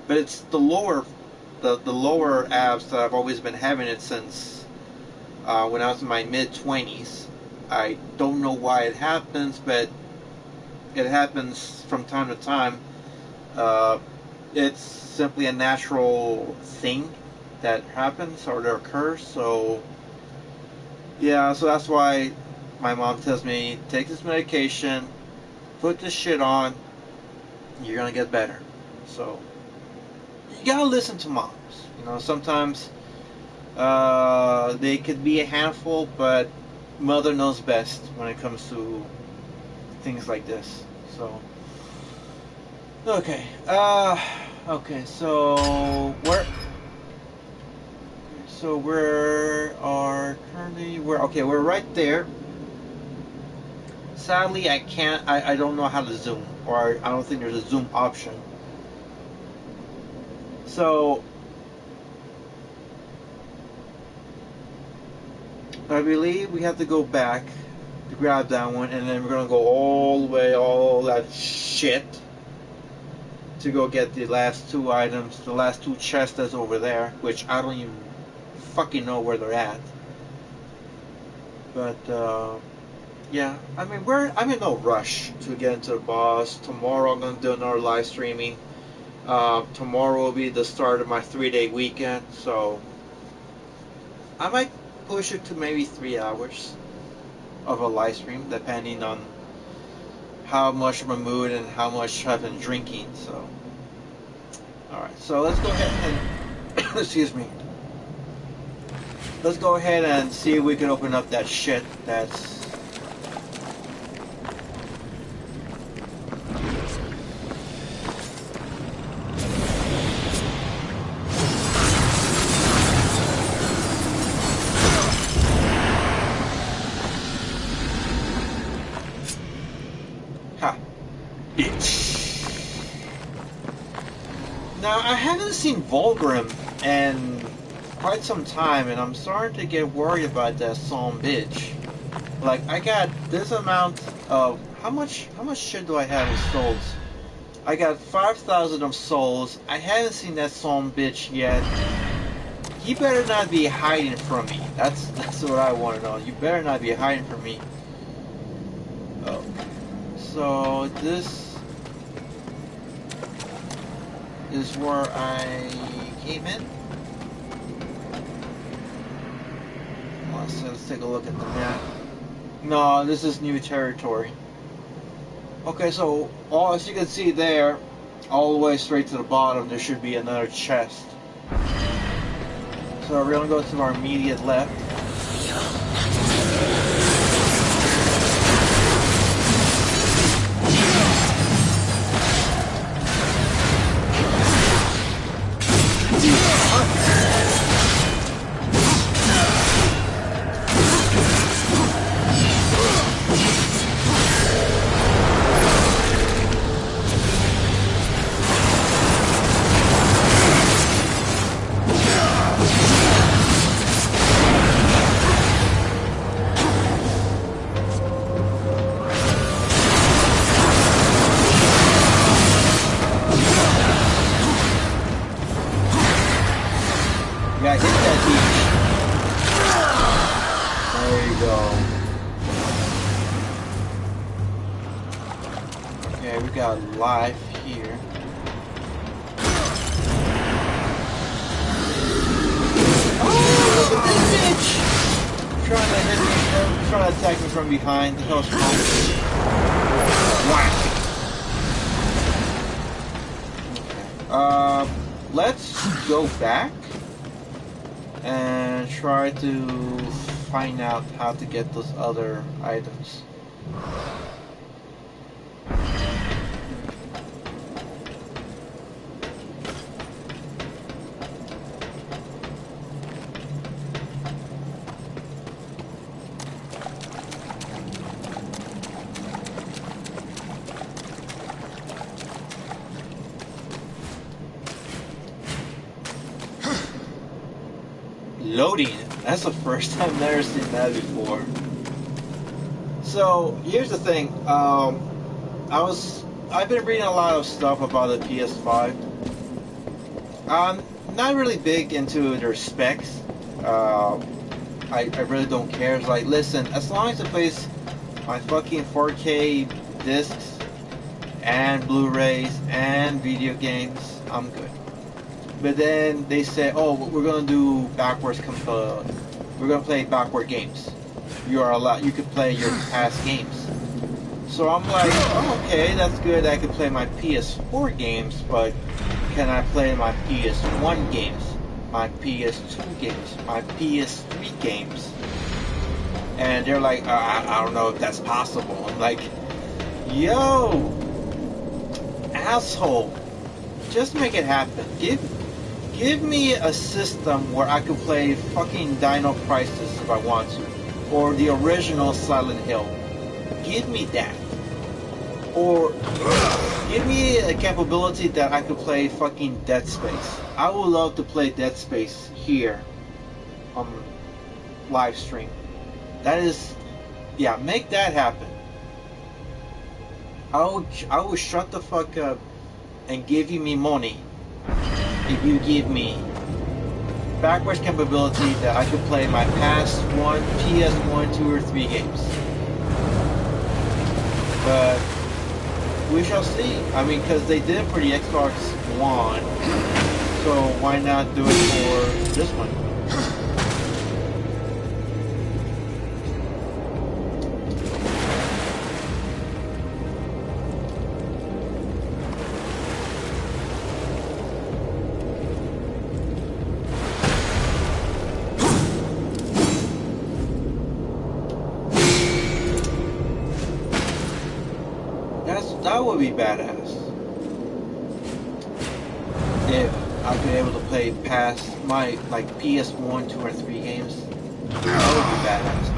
But it's the lower abs that I've always been having it since when I was in my mid-20s. I don't know why it happens, but it happens from time to time. It's simply a natural thing that happens or that occurs. So yeah, so that's why my mom tells me, take this medication, put this shit on, you're gonna get better. So you gotta listen to moms. You know, sometimes they could be a handful, but mother knows best when it comes to things like this. So okay, okay. So we're currently we're right there. Sadly, I can't. I don't know how to zoom, or I don't think there's a zoom option. So I believe we have to go back to grab that one, and then we're gonna go all the way, all that shit, to go get the last two items, the last two chests that's over there, which I don't even fucking know where they're at. But yeah, I mean I'm in no rush to get into the boss. Tomorrow I'm gonna do another live streaming. Tomorrow will be the start of my 3-day weekend, so I might push it to maybe 3 hours of a live stream, depending on how much of a mood and how much I've been drinking. So, all right, so let's go ahead and excuse me. Let's go ahead and see if we can open up that shit that's. Ha! Bitch! Now, I haven't seen Volgrim in quite some time, and I'm starting to get worried about that son bitch. Like, I got this amount of how much shit do I have in souls? I got 5,000 of souls. I haven't seen that son bitch yet. He better not be hiding from me. That's what I want to know. You better not be hiding from me. Oh, so this is where I came in. Let's take a look at the map. No, this is new territory. Okay, so as you can see there, all the way straight to the bottom, there should be another chest. So we're gonna go to our immediate left. Yeah, hit that beach. There you go. Okay, we got life here. Oh, look at this bitch! Trying to hit me, trying to attack me from behind. The hell's wrong with me? Whack! Okay. Let's go back and try to find out how to get those other items. Loading. That's the first time I've never seen that before. So here's the thing. I've been reading a lot of stuff about the PS5. I'm not really big into their specs. I really don't care. It's like, listen, as long as it plays my fucking 4K discs and Blu-rays and video games, I'm good. But then they say, oh, we're gonna do we're gonna play backward games. you could play your past games. So I'm like, oh, okay, that's good. I could play my PS4 games, but can I play my PS1 games, my PS2 games, my PS3 games? And they're like, I don't know if that's possible. I'm like, yo, asshole, just make it happen. Give me a system where I could play fucking Dino Crisis if I want to, or the original Silent Hill. Give me that. Or give me a capability that I could play fucking Dead Space. I would love to play Dead Space here on live stream. That is, yeah, make that happen. I would shut the fuck up and give you me money if you give me backwards capability that I could play my past PS1, 2, or 3 games. But we shall see. I mean, because they did it for the Xbox One, so why not do it for this one? That would be badass. If I could be able to play past my like PS1, 2, or 3 games, that would be badass.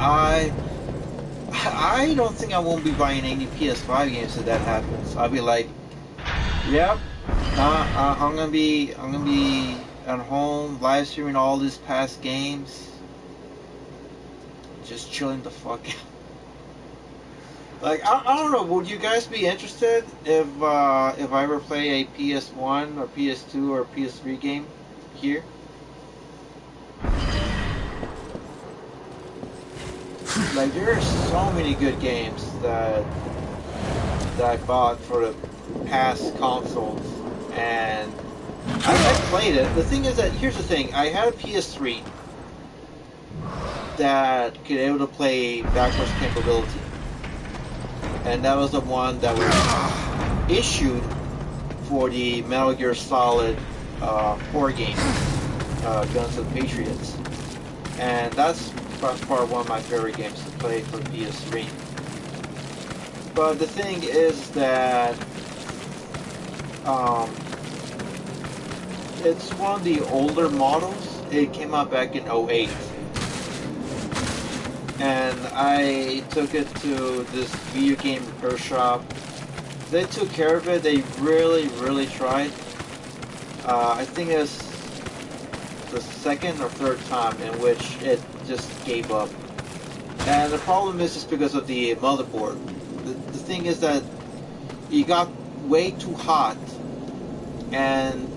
I don't think I won't be buying any PS5 games if that happens. I'll be like, yep, I'm gonna be at home live streaming all these past games, just chilling the fuck out. Like, I don't know, would you guys be interested if I ever play a PS1 or PS2 or PS3 game here? Like, there are so many good games that I bought for the past consoles, and I played it. The thing is that, here's the thing, I had a PS3 that could able to play backwards capability. And that was the one that was issued for the Metal Gear Solid 4 game, Guns of the Patriots. And that's by far one of my favorite games to play for PS3. But the thing is that it's one of the older models. It came out back in '08. And I took it to this video game repair shop. They took care of it. They really tried. I think it's the second or third time in which it just gave up. And the problem is just because of the motherboard. The thing is that it got way too hot, and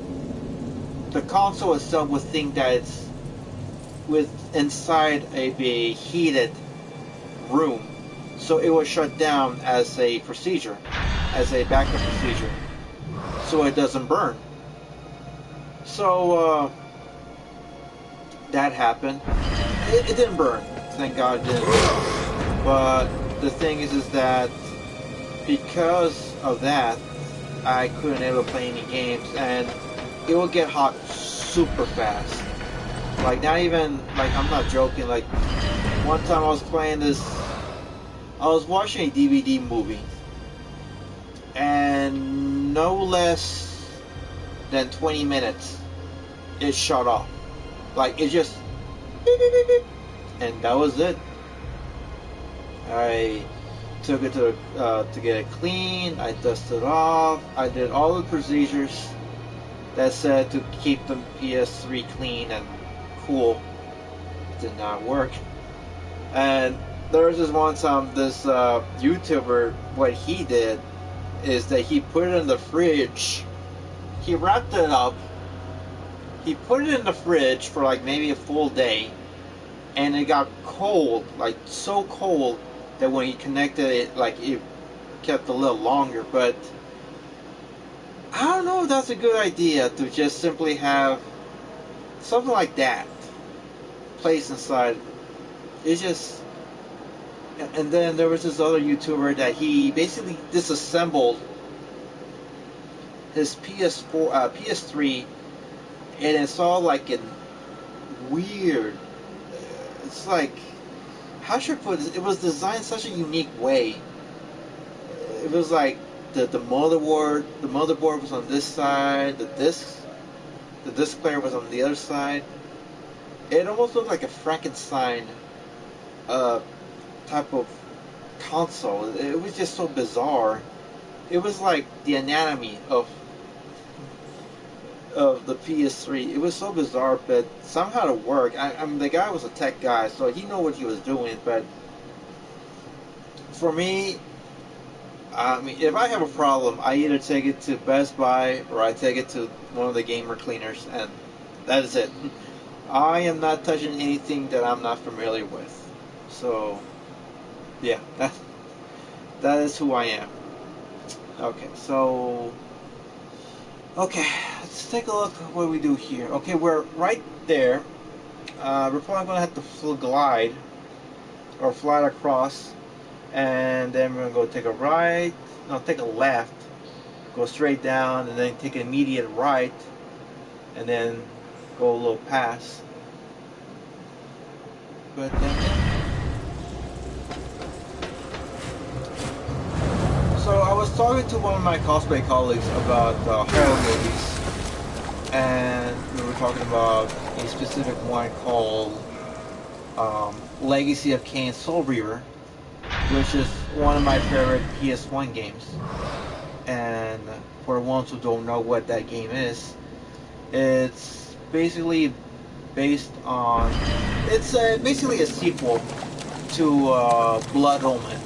the console itself would think that it's inside a heated room, so it was shut down as a procedure, as a backup procedure, so it doesn't burn. So that happened. It didn't burn, thank God it didn't. But the thing is that because of that, I couldn't ever play any games, and it would get hot super fast. Like, not even, like, I'm not joking, like, one time I was playing this, I was watching a DVD movie, and no less than 20 minutes, it shut off. Like, it just, beep, beep, beep, beep, and that was it. I took it to get it clean, I dusted it off, I did all the procedures that said to keep the PS3 clean and cool. Did not work. And there was this one time, this YouTuber, what he did is that he put it in the fridge, he wrapped it up, he put it in the fridge for like maybe a full day, and it got cold, like so cold that when he connected it, like it kept a little longer. But I don't know if that's a good idea to just simply have something like that placed inside. It's just, And then there was this other YouTuber that he basically disassembled his PS4, PS3, and it's all like in weird. It's like, how should I put this? It was designed in such a unique way. It was like the motherboard was on this side, the disc player was on the other side. It almost looked like a Frankenstein type of console. It was just so bizarre. It was like the anatomy of the PS3. It was so bizarre, but somehow it worked. I mean, the guy was a tech guy, so he knew what he was doing. But for me, I mean, if I have a problem, I either take it to Best Buy or I take it to one of the gamer cleaners, and that is it. I am not touching anything that I'm not familiar with. So, yeah, that is who I am. Okay, so, okay, let's take a look at what we do here. Okay, we're right there. We're probably going to have to glide or fly across, and then we're going to go take a right, no, take a left, go straight down, and then take an immediate right, and then go a little past. But so I was talking to one of my cosplay colleagues about horror movies, and we were talking about a specific one called Legacy of Kain Soul Reaver, which is one of my favorite PS1 games. And for ones who don't know what that game is, it's basically based on, it's basically a sequel to Blood Omen,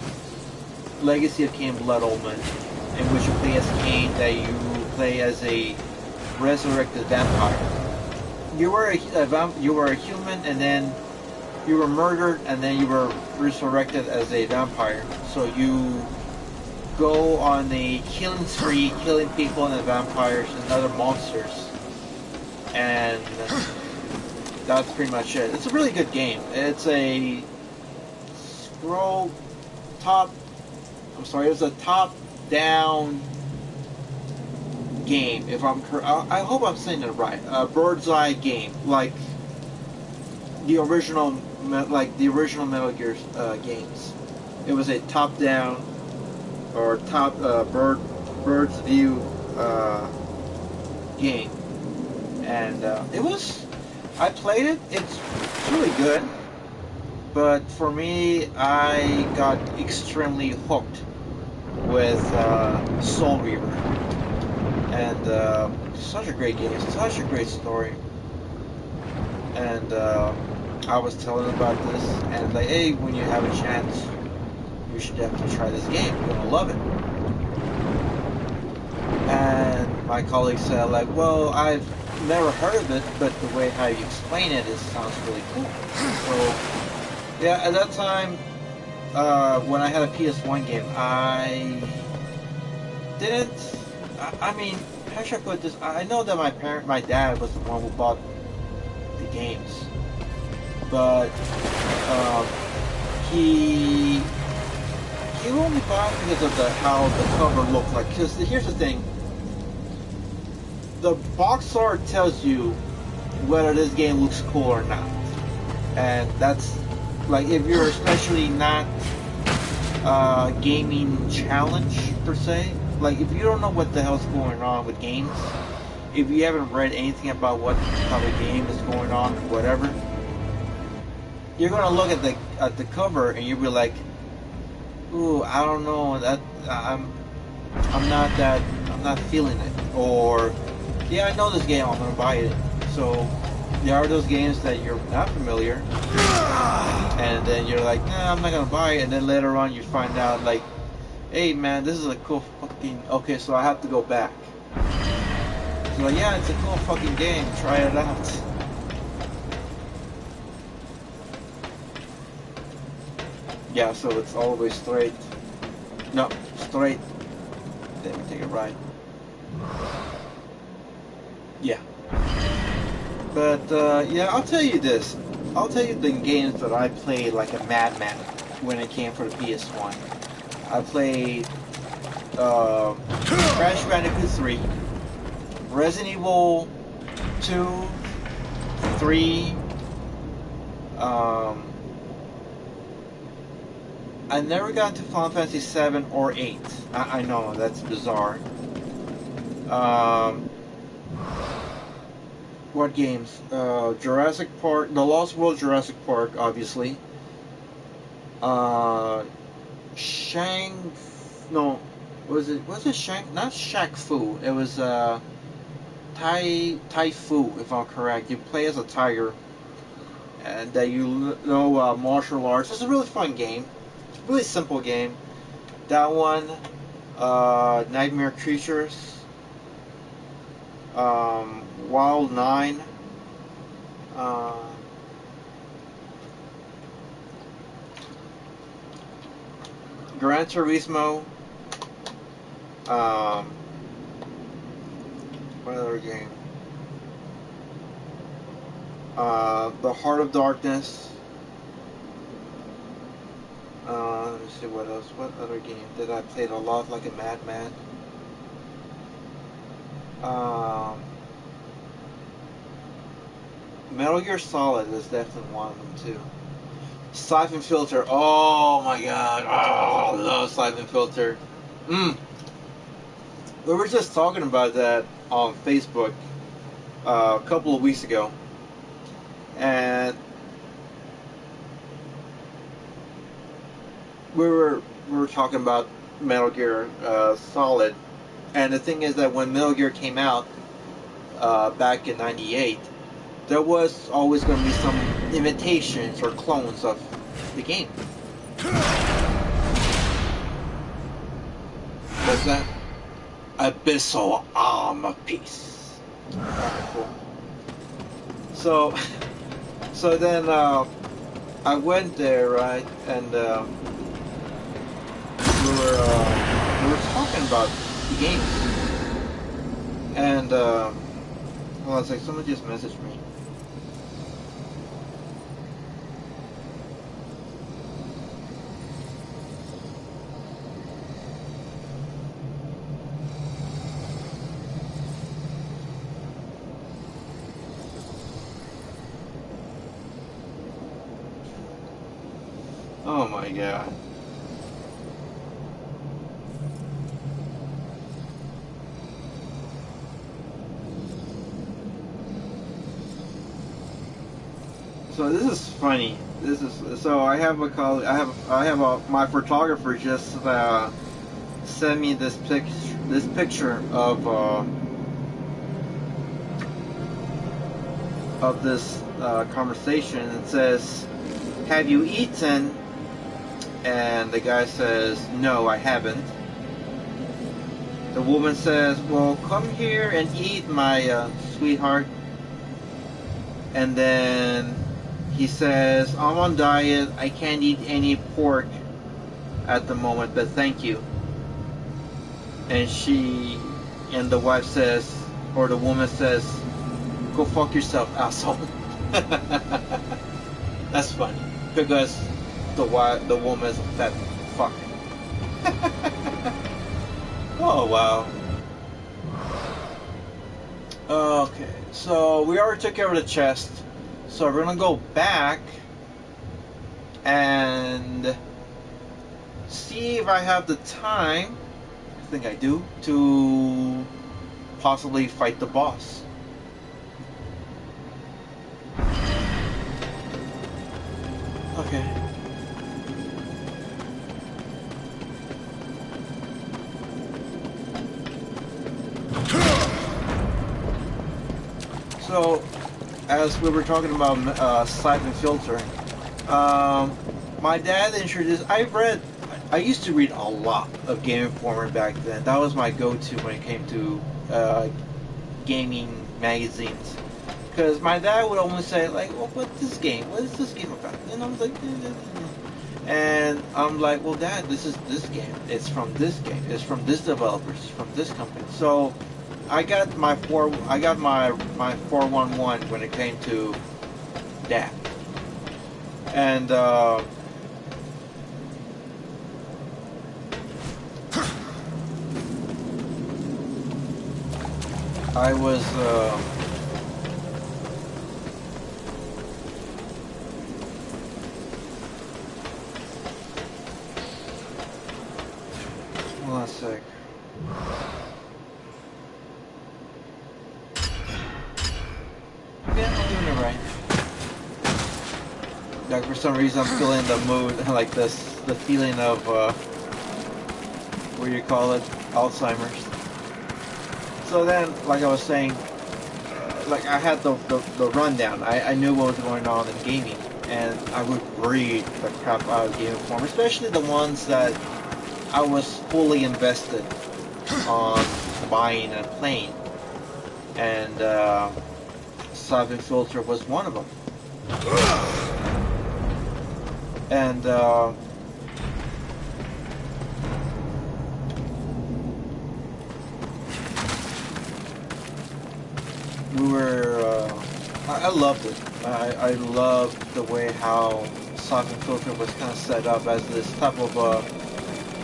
Legacy of Kain Blood Omen, in which you play as Kain, that you play as a resurrected vampire. You were a human, and then you were murdered, and then you were resurrected as a vampire. So you go on a killing spree, killing people and vampires and other monsters, and that's pretty much it. It's a really good game. It's a it's a top-down game. If I'm I hope I'm saying it right. A bird's eye game, like the original Metal Gear games. It was a top-down or bird's view game, and I played it. It's really good, but for me, I got extremely hooked with Soul Reaver, and such a great game, such a great story. And I was telling him about this, and like, hey, when you have a chance, you should definitely try this game. You're gonna love it. And my colleague said, like, well, I've never heard of it, but the way how you explain it sounds really cool. So, yeah, at that time, when I had a PS1 game, I didn't. I mean, how should I put this? I know that my dad was the one who bought the games, but he only bought it because of how the cover looked like. Because here's the thing: the box art tells you whether this game looks cool or not, and that's like, if you're especially not gaming challenge per se. Like, if you don't know what the hell's going on with games, if you haven't read anything about what how the game is going on, whatever, you're gonna look at the cover and you'll be like, ooh, I don't know, that I'm not feeling it. Or, yeah, I know this game, I'm gonna buy it. So there are those games that you're not familiar, and then you're like, nah, I'm not gonna buy it. And then later on you find out, like, hey man, this is a cool fucking, okay, so I have to go back. So like, yeah, it's a cool fucking game, try it out. Yeah, so it's all the way straight. No, straight. Then we take a right. Yeah. But yeah, I'll tell you this. I'll tell you the games that I played like a madman. when it came for the PS1. I played Crash Bandicoot 3, Resident Evil 2, 3. I never got into Final Fantasy 7 or 8. I know, that's bizarre. What games? Jurassic Park, The Lost World Jurassic Park, obviously. No, was it Shank? Not Shaq Fu. It was Tai Fu, if I'm correct. You play as a tiger, and that you know martial arts. It's a really fun game. It's a really simple game. That one, Nightmare Creatures, Wild 9. Gran Turismo. What other game? The Heart of Darkness. Let me see what else. What other game did I play a lot like a madman? Metal Gear Solid is definitely one of them too. Siphon Filter. Oh my god. Oh, I love Siphon Filter. We were just talking about that on Facebook a couple of weeks ago. And we were talking about Metal Gear Solid. And the thing is that when Metal Gear came out back in '98, there was always going to be some imitations or clones of the game. What's that? Abyssal Armor Piece. Cool. So then I went there, right, and we were talking about the games, and hold on a second, someone just messaged me. Oh my god. So this is funny. This is so I have a colleague. My photographer just sent me this picture of this conversation. It says, "Have you eaten?" And the guy says, "No, I haven't." The woman says, "Well, come here and eat, my sweetheart." And then he says, "I'm on diet. I can't eat any pork at the moment, but thank you." And the wife says, or the woman says, "Go fuck yourself, asshole." That's funny because the woman is a fat fuck. Oh wow. Okay, so we already took care of the chest, so we're gonna go back and see if I have the time, I think I do, to possibly fight the boss. Okay. So, as we were talking about Siphon Filter, my dad introduced. I used to read a lot of Game Informer back then. That was my go-to when it came to gaming magazines. Because my dad would always say, like, "Well, what's this game? What is this game about?" And I was like, and I'm like, "Well, Dad, this is this game. It's from this game. It's from this developer. It's from this company." So I got my 411 when it came to that, and I was hold on a sec. Yeah, I'm doing it right. Like for some reason I'm feeling the mood like this, the feeling of what do you call it, Alzheimer's. So then, like I was saying, like I had the rundown. I knew what was going on in gaming, and I would read the crap out of Game Informer, especially the ones that I was fully invested on buying and playing. And Siphon Filter was one of them. And we were, I loved it. I loved the way how Siphon Filter was kind of set up as this type of,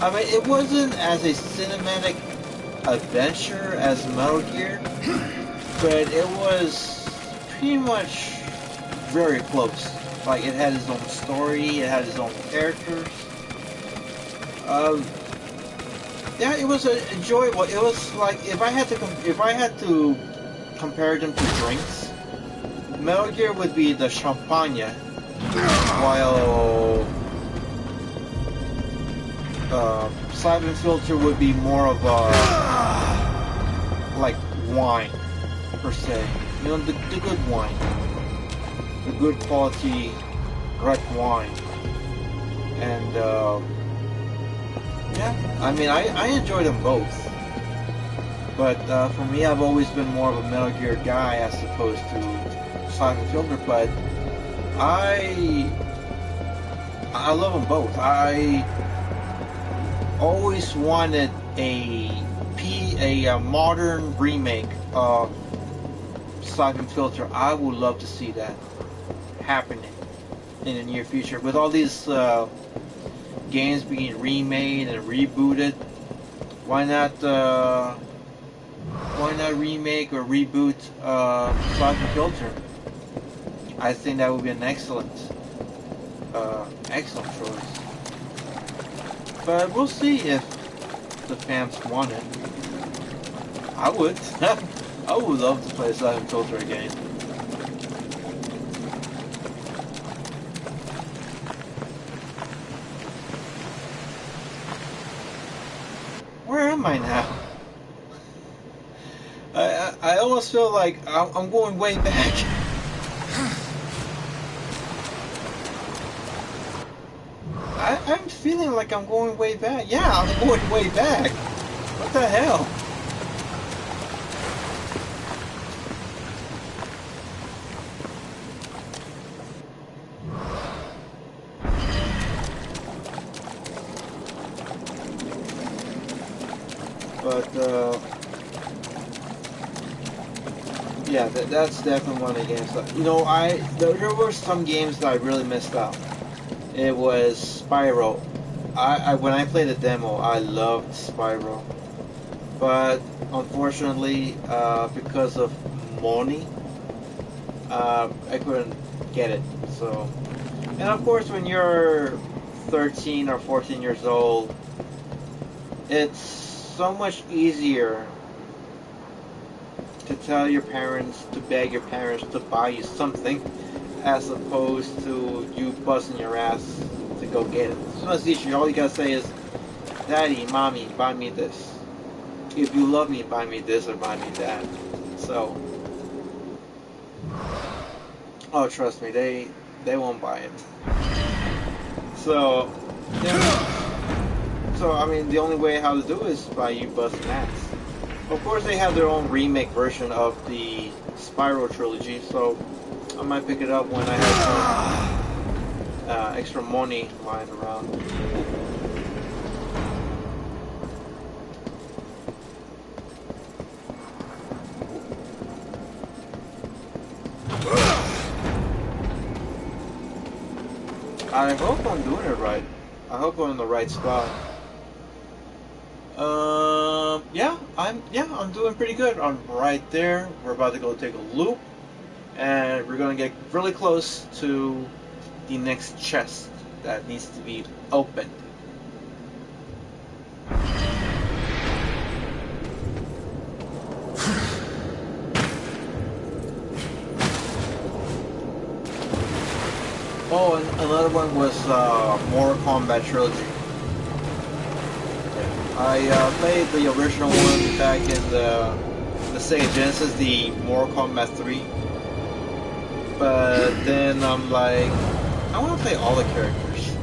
I mean, it wasn't as a cinematic adventure as Metal Gear, but it was pretty much very close. Like, it had its own story, it had its own characters. Yeah, it was enjoyable. It was like, if I had to compare them to drinks, Metal Gear would be the champagne, while Siphon Filter would be more of a like wine per se. You know, the good wine, the good quality red wine, and yeah, I mean, I enjoy them both. But for me, I've always been more of a Metal Gear guy as opposed to Siphon Filter. But I love them both. I always wanted a modern remake of Siphon Filter. I would love to see that happening in the near future. With all these games being remade and rebooted, why not remake or reboot Siphon Filter? I think that would be an excellent choice. But we'll see if the fans want it. I would. I would love to play Siphon Filter again. Where am I now? I almost feel like I'm going way back. I'm feeling like I'm going way back. Yeah, I'm going way back. What the hell? But yeah, that's definitely one of the games that, you know, there were some games that I really missed out. It was Spyro. When I played the demo, I loved Spyro, but unfortunately, because of money, I couldn't get it. So, and of course, when you're 13 or 14 years old, it's so much easier to tell your parents, to beg your parents to buy you something, as opposed to you busting your ass to go get it. It's much easier. All you gotta say is, Daddy, Mommy, buy me this. If you love me, buy me this or buy me that. So, oh, trust me, they won't buy it. So, yeah. So I mean, the only way how to do it is by you busting ass. Of course, they have their own remake version of the Spyro trilogy, so I might pick it up when I have some extra money lying around. I hope I'm doing it right. I hope I'm in the right spot. I'm doing pretty good. I'm right there. We're about to go take a loop, and we're gonna get really close to the next chest that needs to be opened. Oh, and another one was Mortal Kombat Trilogy. I played the original one back in the Sega Genesis, the Mortal Kombat 3. But then I'm like, I want to play all the characters.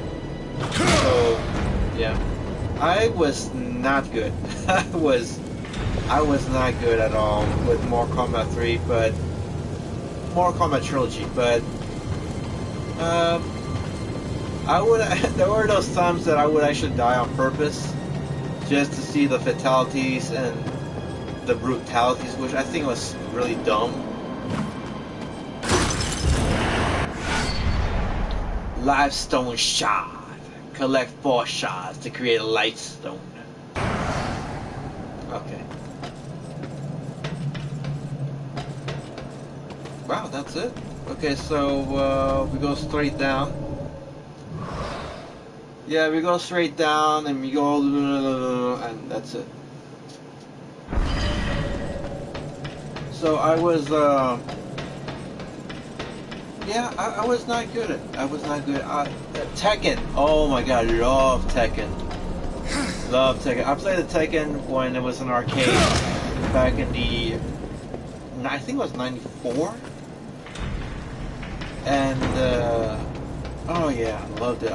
So, yeah. I was not good. I was not good at all with Mortal Kombat 3, but Mortal Kombat Trilogy. But there were those times that I would actually die on purpose, just to see the fatalities and the brutalities, which I think was really dumb. Life stone shard. Collect 4 shards to create a light stone. Okay. Wow, that's it. Okay, so we go straight down. Yeah, we go straight down and we go, and that's it. So I was, yeah, I was not good at it. I was not good at Tekken. Oh my god, I love Tekken. Love Tekken. I played the Tekken when it was an arcade back in the, I think it was 94. And, oh yeah, I loved it.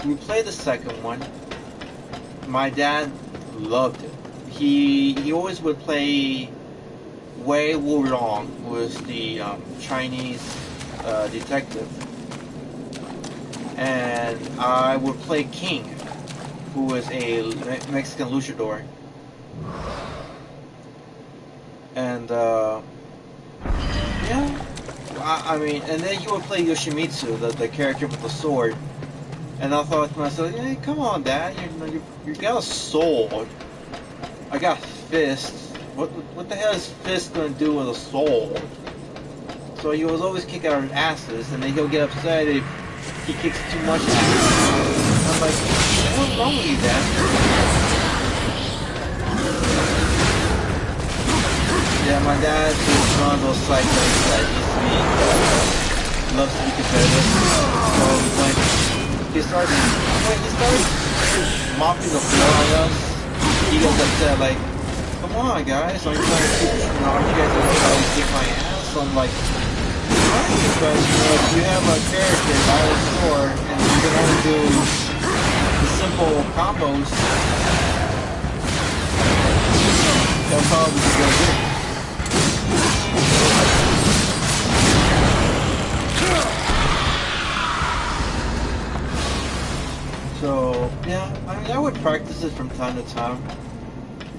We played the second one. My dad loved it. He always would play Wei Wulong, who was the Chinese detective, and I would play King, who was a Mexican luchador. And yeah, I mean, and then you would play Yoshimitsu, the character with the sword. And I thought to myself, hey, come on, Dad, you got a sword. I got fists. What the hell is fist gonna do with a sword? So he was always kicking our asses, and then he'll get upset if he kicks too much ass. I'm like, what's wrong with you, Dad? Yeah, my dad is one of those cyclists that loves to be competitive. So when he started mopping the floor on us, he gets upset, like, come on, guys, are you trying to teach, you guys are trying to kick my ass? So I'm like, why? Because, if you have a character by the sword, and you can only do the simple combos, that's probably what you're gonna do. So, yeah, I mean, I would practice it from time to time.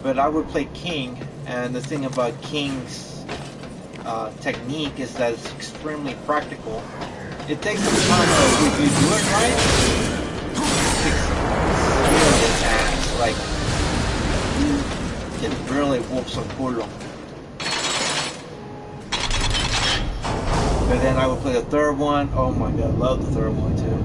But I would play King, and the thing about King's technique is that it's extremely practical. It takes some time, but if you do it right, it kicks serious ass. Like, you can really whoop some culo. But then I would play the third one. Oh my god, I love the third one too.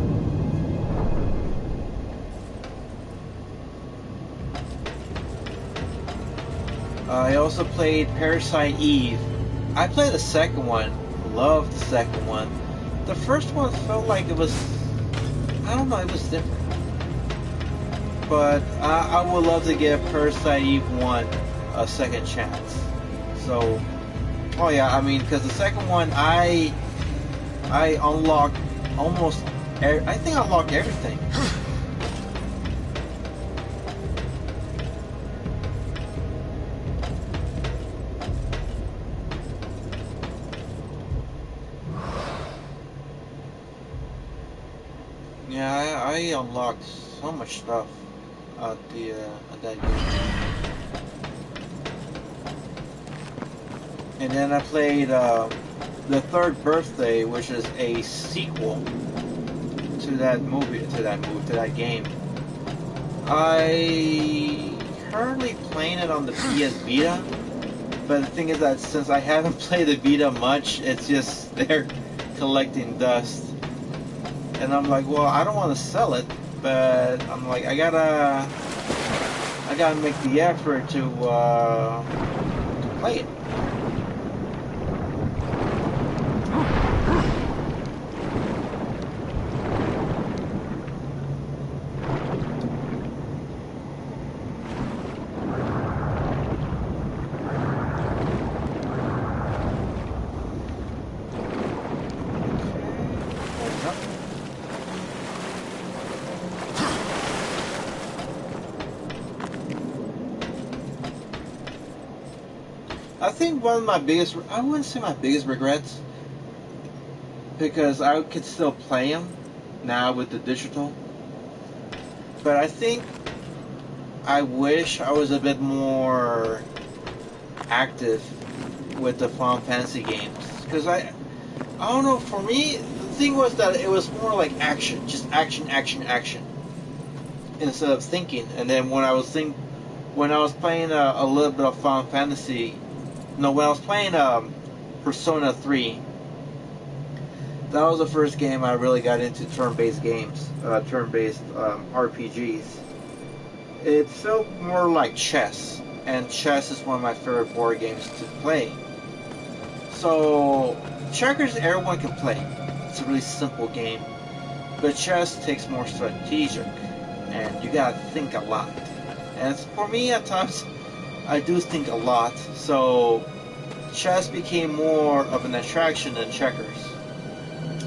I also played Parasite Eve. I played the second one. Loved the second one. The first one felt like it was, I don't know, it was different. But I would love to give Parasite Eve 1 a second chance. So, oh yeah, I mean, because the second one, I unlocked almost, I think I unlocked everything. Yeah, I unlocked so much stuff at that game. And then I played The Third Birthday, which is a sequel to that game. I currently playing it on the PS Vita, but the thing is that since I haven't played the Vita much, it's just there collecting dust. And I'm like, well, I don't want to sell it, but I'm like, I gotta make the effort to play it. I think one of my biggest, I wouldn't say my biggest regrets, because I could still play them now with the digital, but I think I wish I was a bit more active with the Final Fantasy games, because I don't know, for me, the thing was that it was more like action, just action, action, action, instead of thinking. And then when I was playing a little bit of Final Fantasy, no, when I was playing Persona 3, that was the first game I really got into turn-based games, turn-based RPGs. It felt more like chess, and chess is one of my favorite board games to play. So, checkers everyone can play. It's a really simple game. But chess takes more strategic, and you gotta think a lot. And for me, at times, I do think a lot, so chess became more of an attraction than checkers.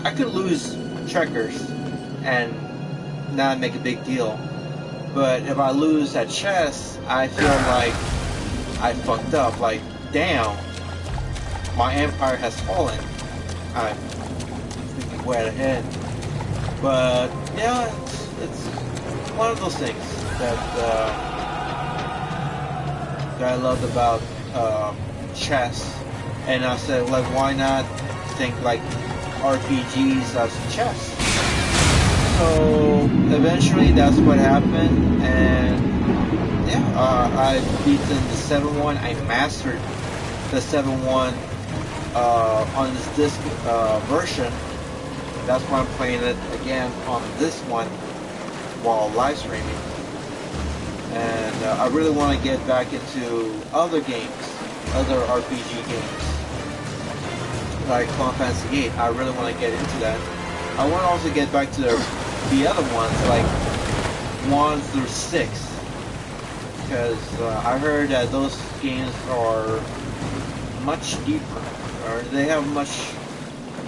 I could lose checkers and not make a big deal, but if I lose at chess, I feel like I fucked up. Like, damn, my empire has fallen. I'm thinking way ahead. But yeah, it's one of those things that I loved about chess, and I said, like, why not think like RPGs as chess? So eventually that's what happened, and yeah, I've beaten the 7-1. I mastered the 7-1 on this disc version. That's why I'm playing it again on this one while live streaming. And I really want to get back into other games, other RPG games, like Final Fantasy 8. I really want to get into that. I want to also get back to the other ones, like 1 through 6, because I heard that those games are much deeper, or they have much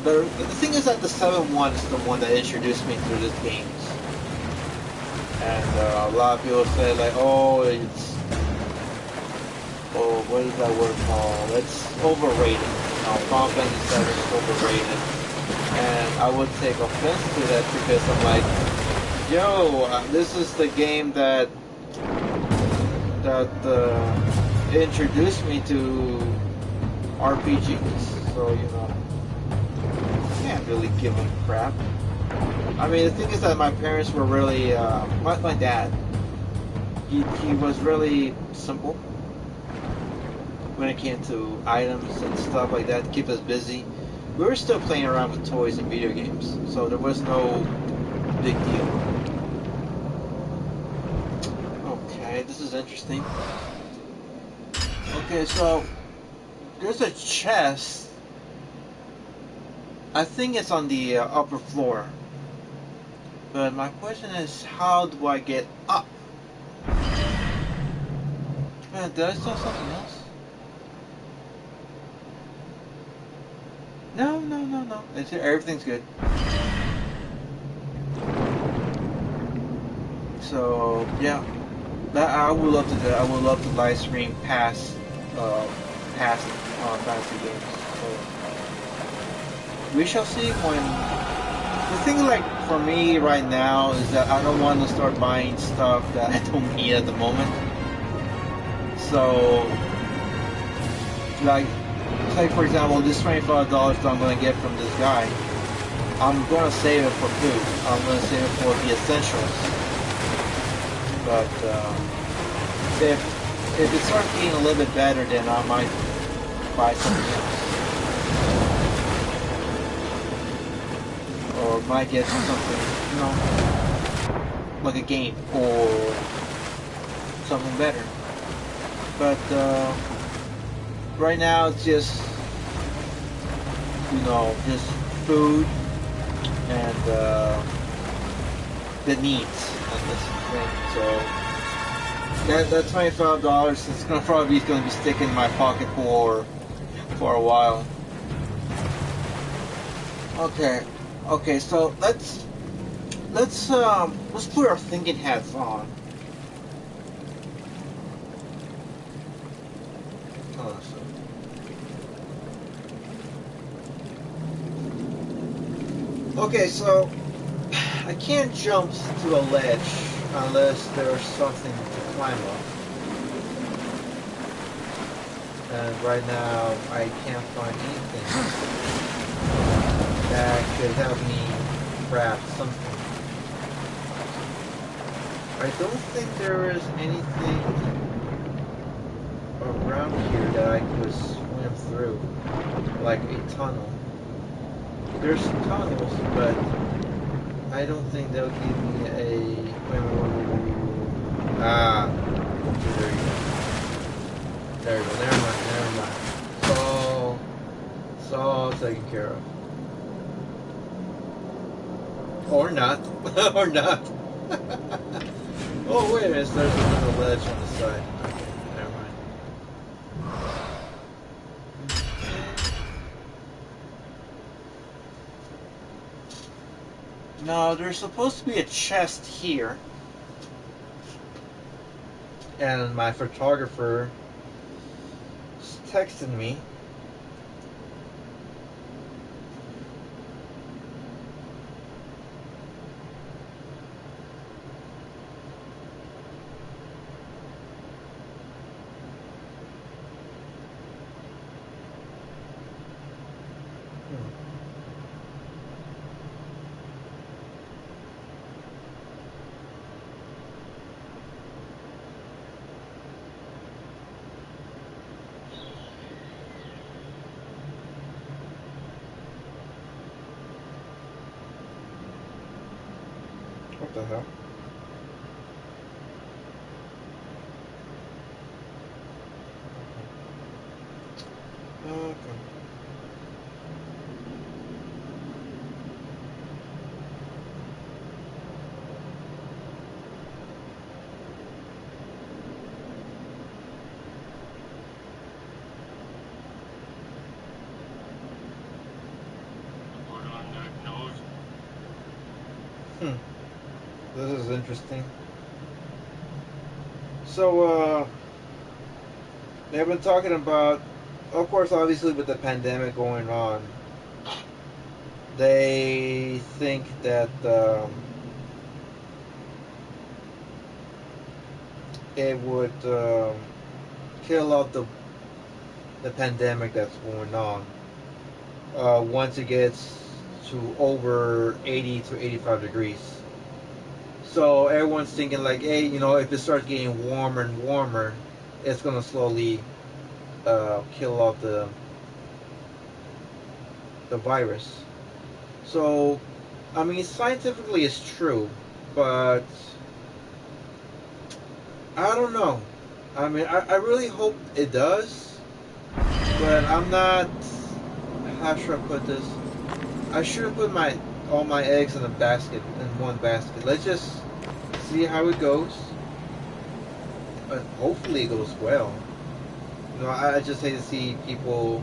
better. But the thing is that the 7-1 is the one that introduced me to these games. And a lot of people say, like, oh, what is that word called? It's overrated. You know, Final Fantasy 7 is overrated. And I would take offense to that, because I'm like, yo, this is the game that introduced me to RPGs. So, you know, I can't really give them crap. I mean, the thing is that my parents were really, my dad, he was really simple when it came to items and stuff like that to keep us busy. We were still playing around with toys and video games, so there was no big deal. Okay, this is interesting. Okay, so there's a chest. I think it's on the upper floor. But my question is, how do I get up? Man, did I saw something else? No. Everything's good. So yeah, that I would love to do. I would love to live stream past fantasy games. So we shall see when. The thing, like, for me right now is that I don't want to start buying stuff that I don't need at the moment. So, like for example, this $25 that I'm going to get from this guy, I'm going to save it for food. I'm going to save it for the essentials. But if it starts getting a little bit better, then I might buy something else. Or might get something, you know, like a game or something better. But right now it's just, you know, just food and the needs at this thing. So that $25 is probably going to be sticking in my pocket for a while. Okay, so let's put our thinking hats on. Okay, so I can't jump to a ledge unless there's something to climb up. And right now I can't find anything that could help me craft something. I don't think there is anything around here that I could swim through, like a tunnel. There's tunnels, but I don't think they'll give me a... Ah, there you go. There you go, never mind. It's all taken care of. Or not. Or not. Oh, wait a minute, there's another ledge on the side. Okay, never mind. No, there's supposed to be a chest here. And my photographer texted me. What the hell? Okay. This is interesting. So, they've been talking about, of course, obviously with the pandemic going on, they think that it would kill out the pandemic that's going on once it gets to over 80 to 85 degrees. So everyone's thinking like, hey, you know, if it starts getting warmer and warmer, it's gonna slowly kill off the virus. So, I mean, scientifically it's true, but I don't know. I mean, I really hope it does, but I'm not. How should I put this? I shouldn't put all my eggs in one basket. Let's just see how it goes. But hopefully it goes well. You know, I just hate to see people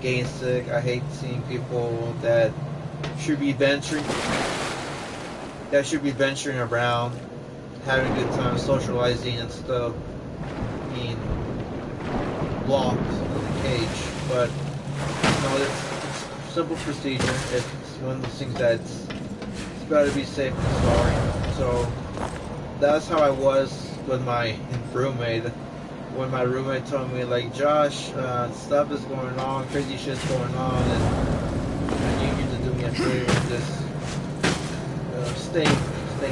getting sick. I hate seeing people that should be venturing around, having a good time, socializing and stuff, being locked in a cage. But no, it's simple procedure. It's one of those things that's it's got to be safe and sorry. So that's how I was with my roommate. When my roommate told me, like, Josh, stuff is going on, crazy shit's going on, and I need you to do me a favor, just stay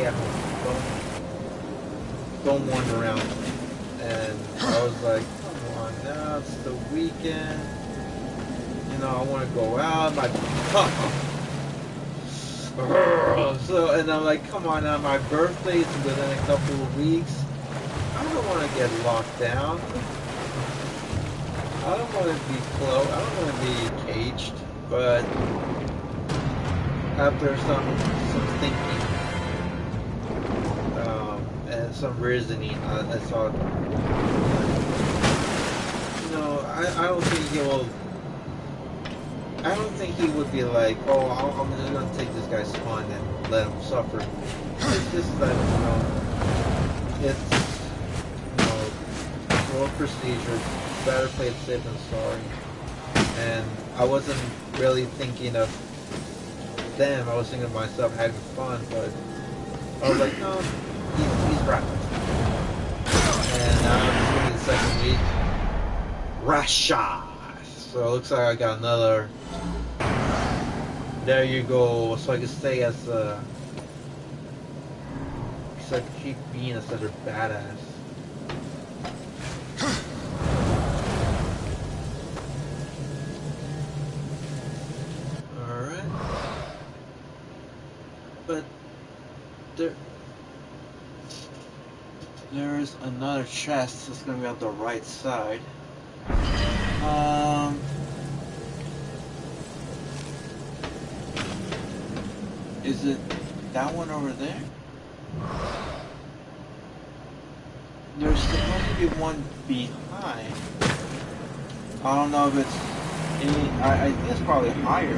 at home.
don't wander around. And I was like, come on now, it's the weekend. You know, I want to go out. My so, and I'm like, come on now, my birthday's within a couple of weeks. I don't want to get locked down. I don't want to be close. I don't want to be caged. But after some thinking and some reasoning, I thought, you know, I don't think he will. I don't think he would be like, oh, I'm just gonna take this guy's fun and let him suffer. It's just that, you know, it's, you know, more procedure. Better play it safe than sorry. And I wasn't really thinking of them. I was thinking of myself having fun, but I was like, no, he's right. And now I'm just going to the second week. Rasha! So it looks like I got another. There you go. So I can stay as so I can keep being a such a badass. Alright. But there is another chest that's gonna be on the right side. Is it that one over there? There's supposed to be one behind. I don't know if it's any. I think it's probably higher.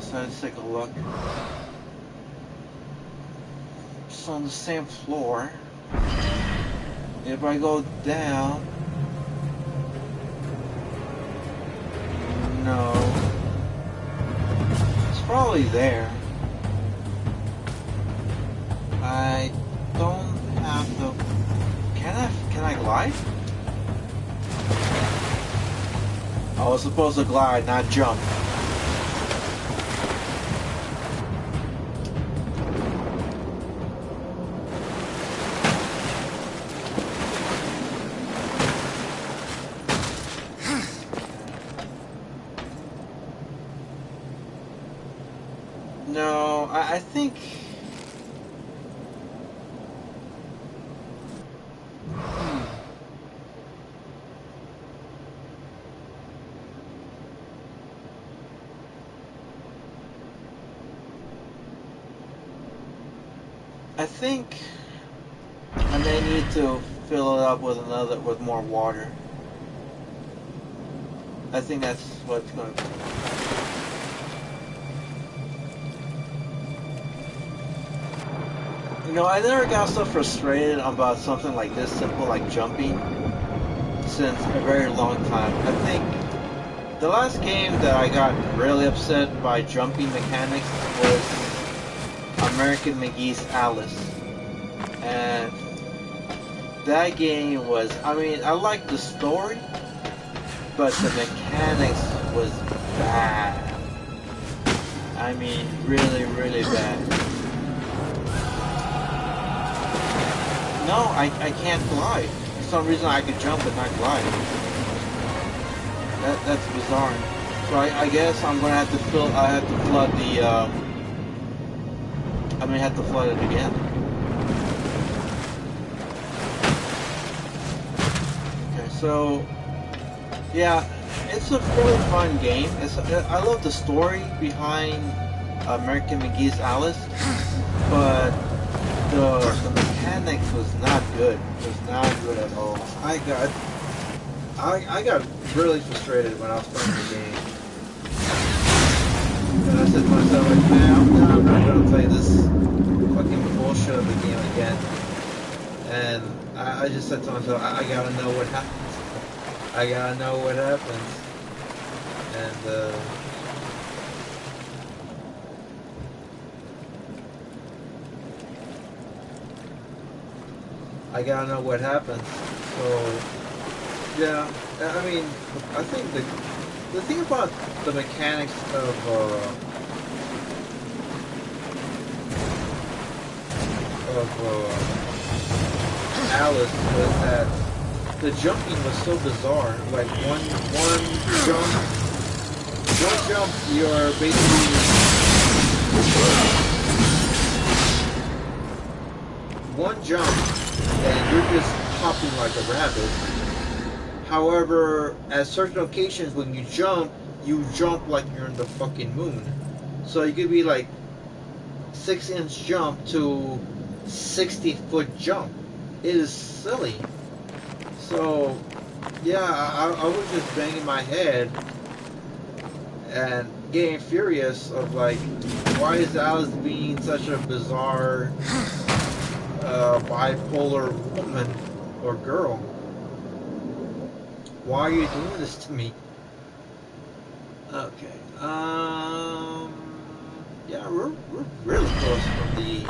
So let's take a look. It's on the same floor. If I go down, no, it's probably there. I don't have the. Can I glide? I was supposed to glide, not jump. No, I think. I think I may need to fill it up with more water. I think that's what's going to. You know, I never got so frustrated about something like this simple, like jumping, since a very long time. I think the last game that I got really upset by jumping mechanics was American McGee's Alice. And that game was, I mean, I liked the story, but the mechanics was bad. I mean, really, really bad. No, I can't glide. For some reason I could jump but not glide. That's bizarre. So I guess I'm gonna have to I have to flood the I may have to flood it again. Okay, so yeah, it's a really fun game. I love the story behind American McGee's Alice, but the mechanics was not good. It was not good at all. I got really frustrated when I was playing the game. And I said to myself, like, man, I'm not gonna play this fucking bullshit of the game again. And I just said to myself, I gotta know what happens. I gotta know what happens. And I gotta know what happens. So Yeah, I mean, I think the thing about the mechanics of Alice was that the jumping was so bizarre. Like one jump, you're basically one jump, and you're just hopping like a rabbit. However, at certain occasions when you jump like you're in the fucking moon. So you could be like 6-inch jump to 60-foot jump. It is silly. So, yeah, I was just banging my head and getting furious of like, why is Alice being such a bizarre, bipolar woman or girl? Why are you doing this to me? Okay. Yeah, we're really close from the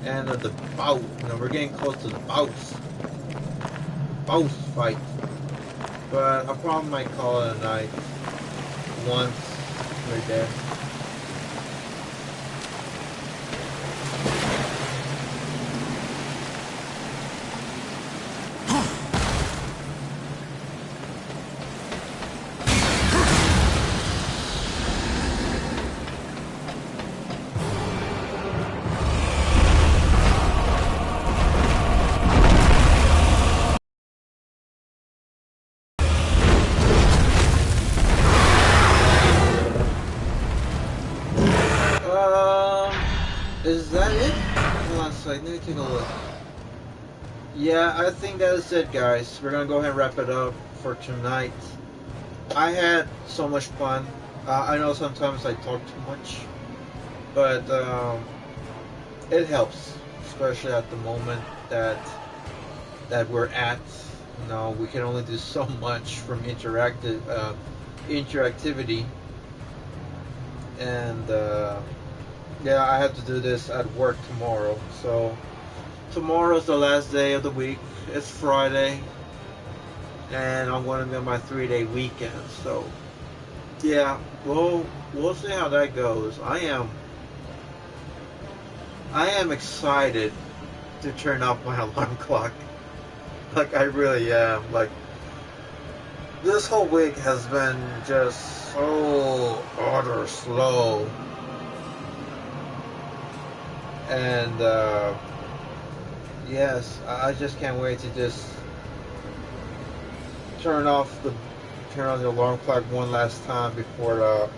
end of the bout. You know, we're getting close to the bout fight. But I probably might call it a night once we're there. Is that it? Hold on a second, let me take a look. Yeah, I think that is it, guys. We're gonna go ahead and wrap it up for tonight. I had so much fun. I know sometimes I talk too much, but it helps, especially at the moment that we're at. You know, we can only do so much from interactivity, and yeah, I have to do this at work tomorrow. So tomorrow's the last day of the week. It's Friday, and I'm going to be on my 3-day weekend. So yeah, we'll see how that goes. I am excited to turn off my alarm clock. Like I really am. Like this whole week has been just so utter slow, and yes, I just can't wait to just turn on the alarm clock one last time before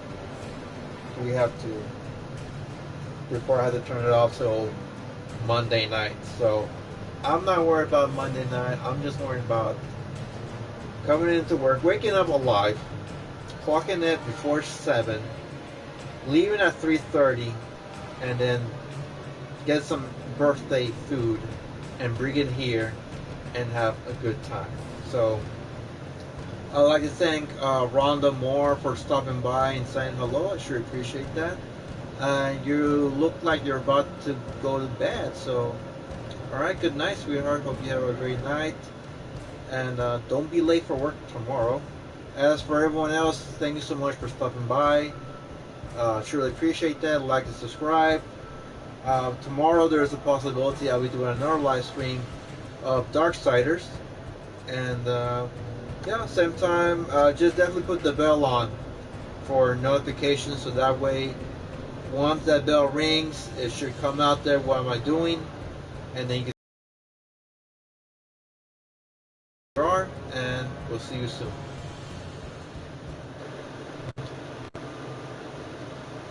we have to before I have to turn it off till Monday night. So I'm not worried about Monday night. I'm just worried about coming into work, waking up alive, clocking it before 7, leaving at 3:30, and then get some birthday food and bring it here and have a good time. So I'd like to thank Rhonda Moore for stopping by and saying hello. I sure appreciate that. You look like you're about to go to bed, so alright, good night, sweetheart. Hope you have a great night. And don't be late for work tomorrow. As for everyone else, thank you so much for stopping by. Truly appreciate that. Like and subscribe. Tomorrow there's a possibility I'll be doing another live stream of Darksiders. And yeah, same time, just definitely put the bell on for notifications so that way once that bell rings, it should come out there what am I doing, and then you can and we'll see you soon.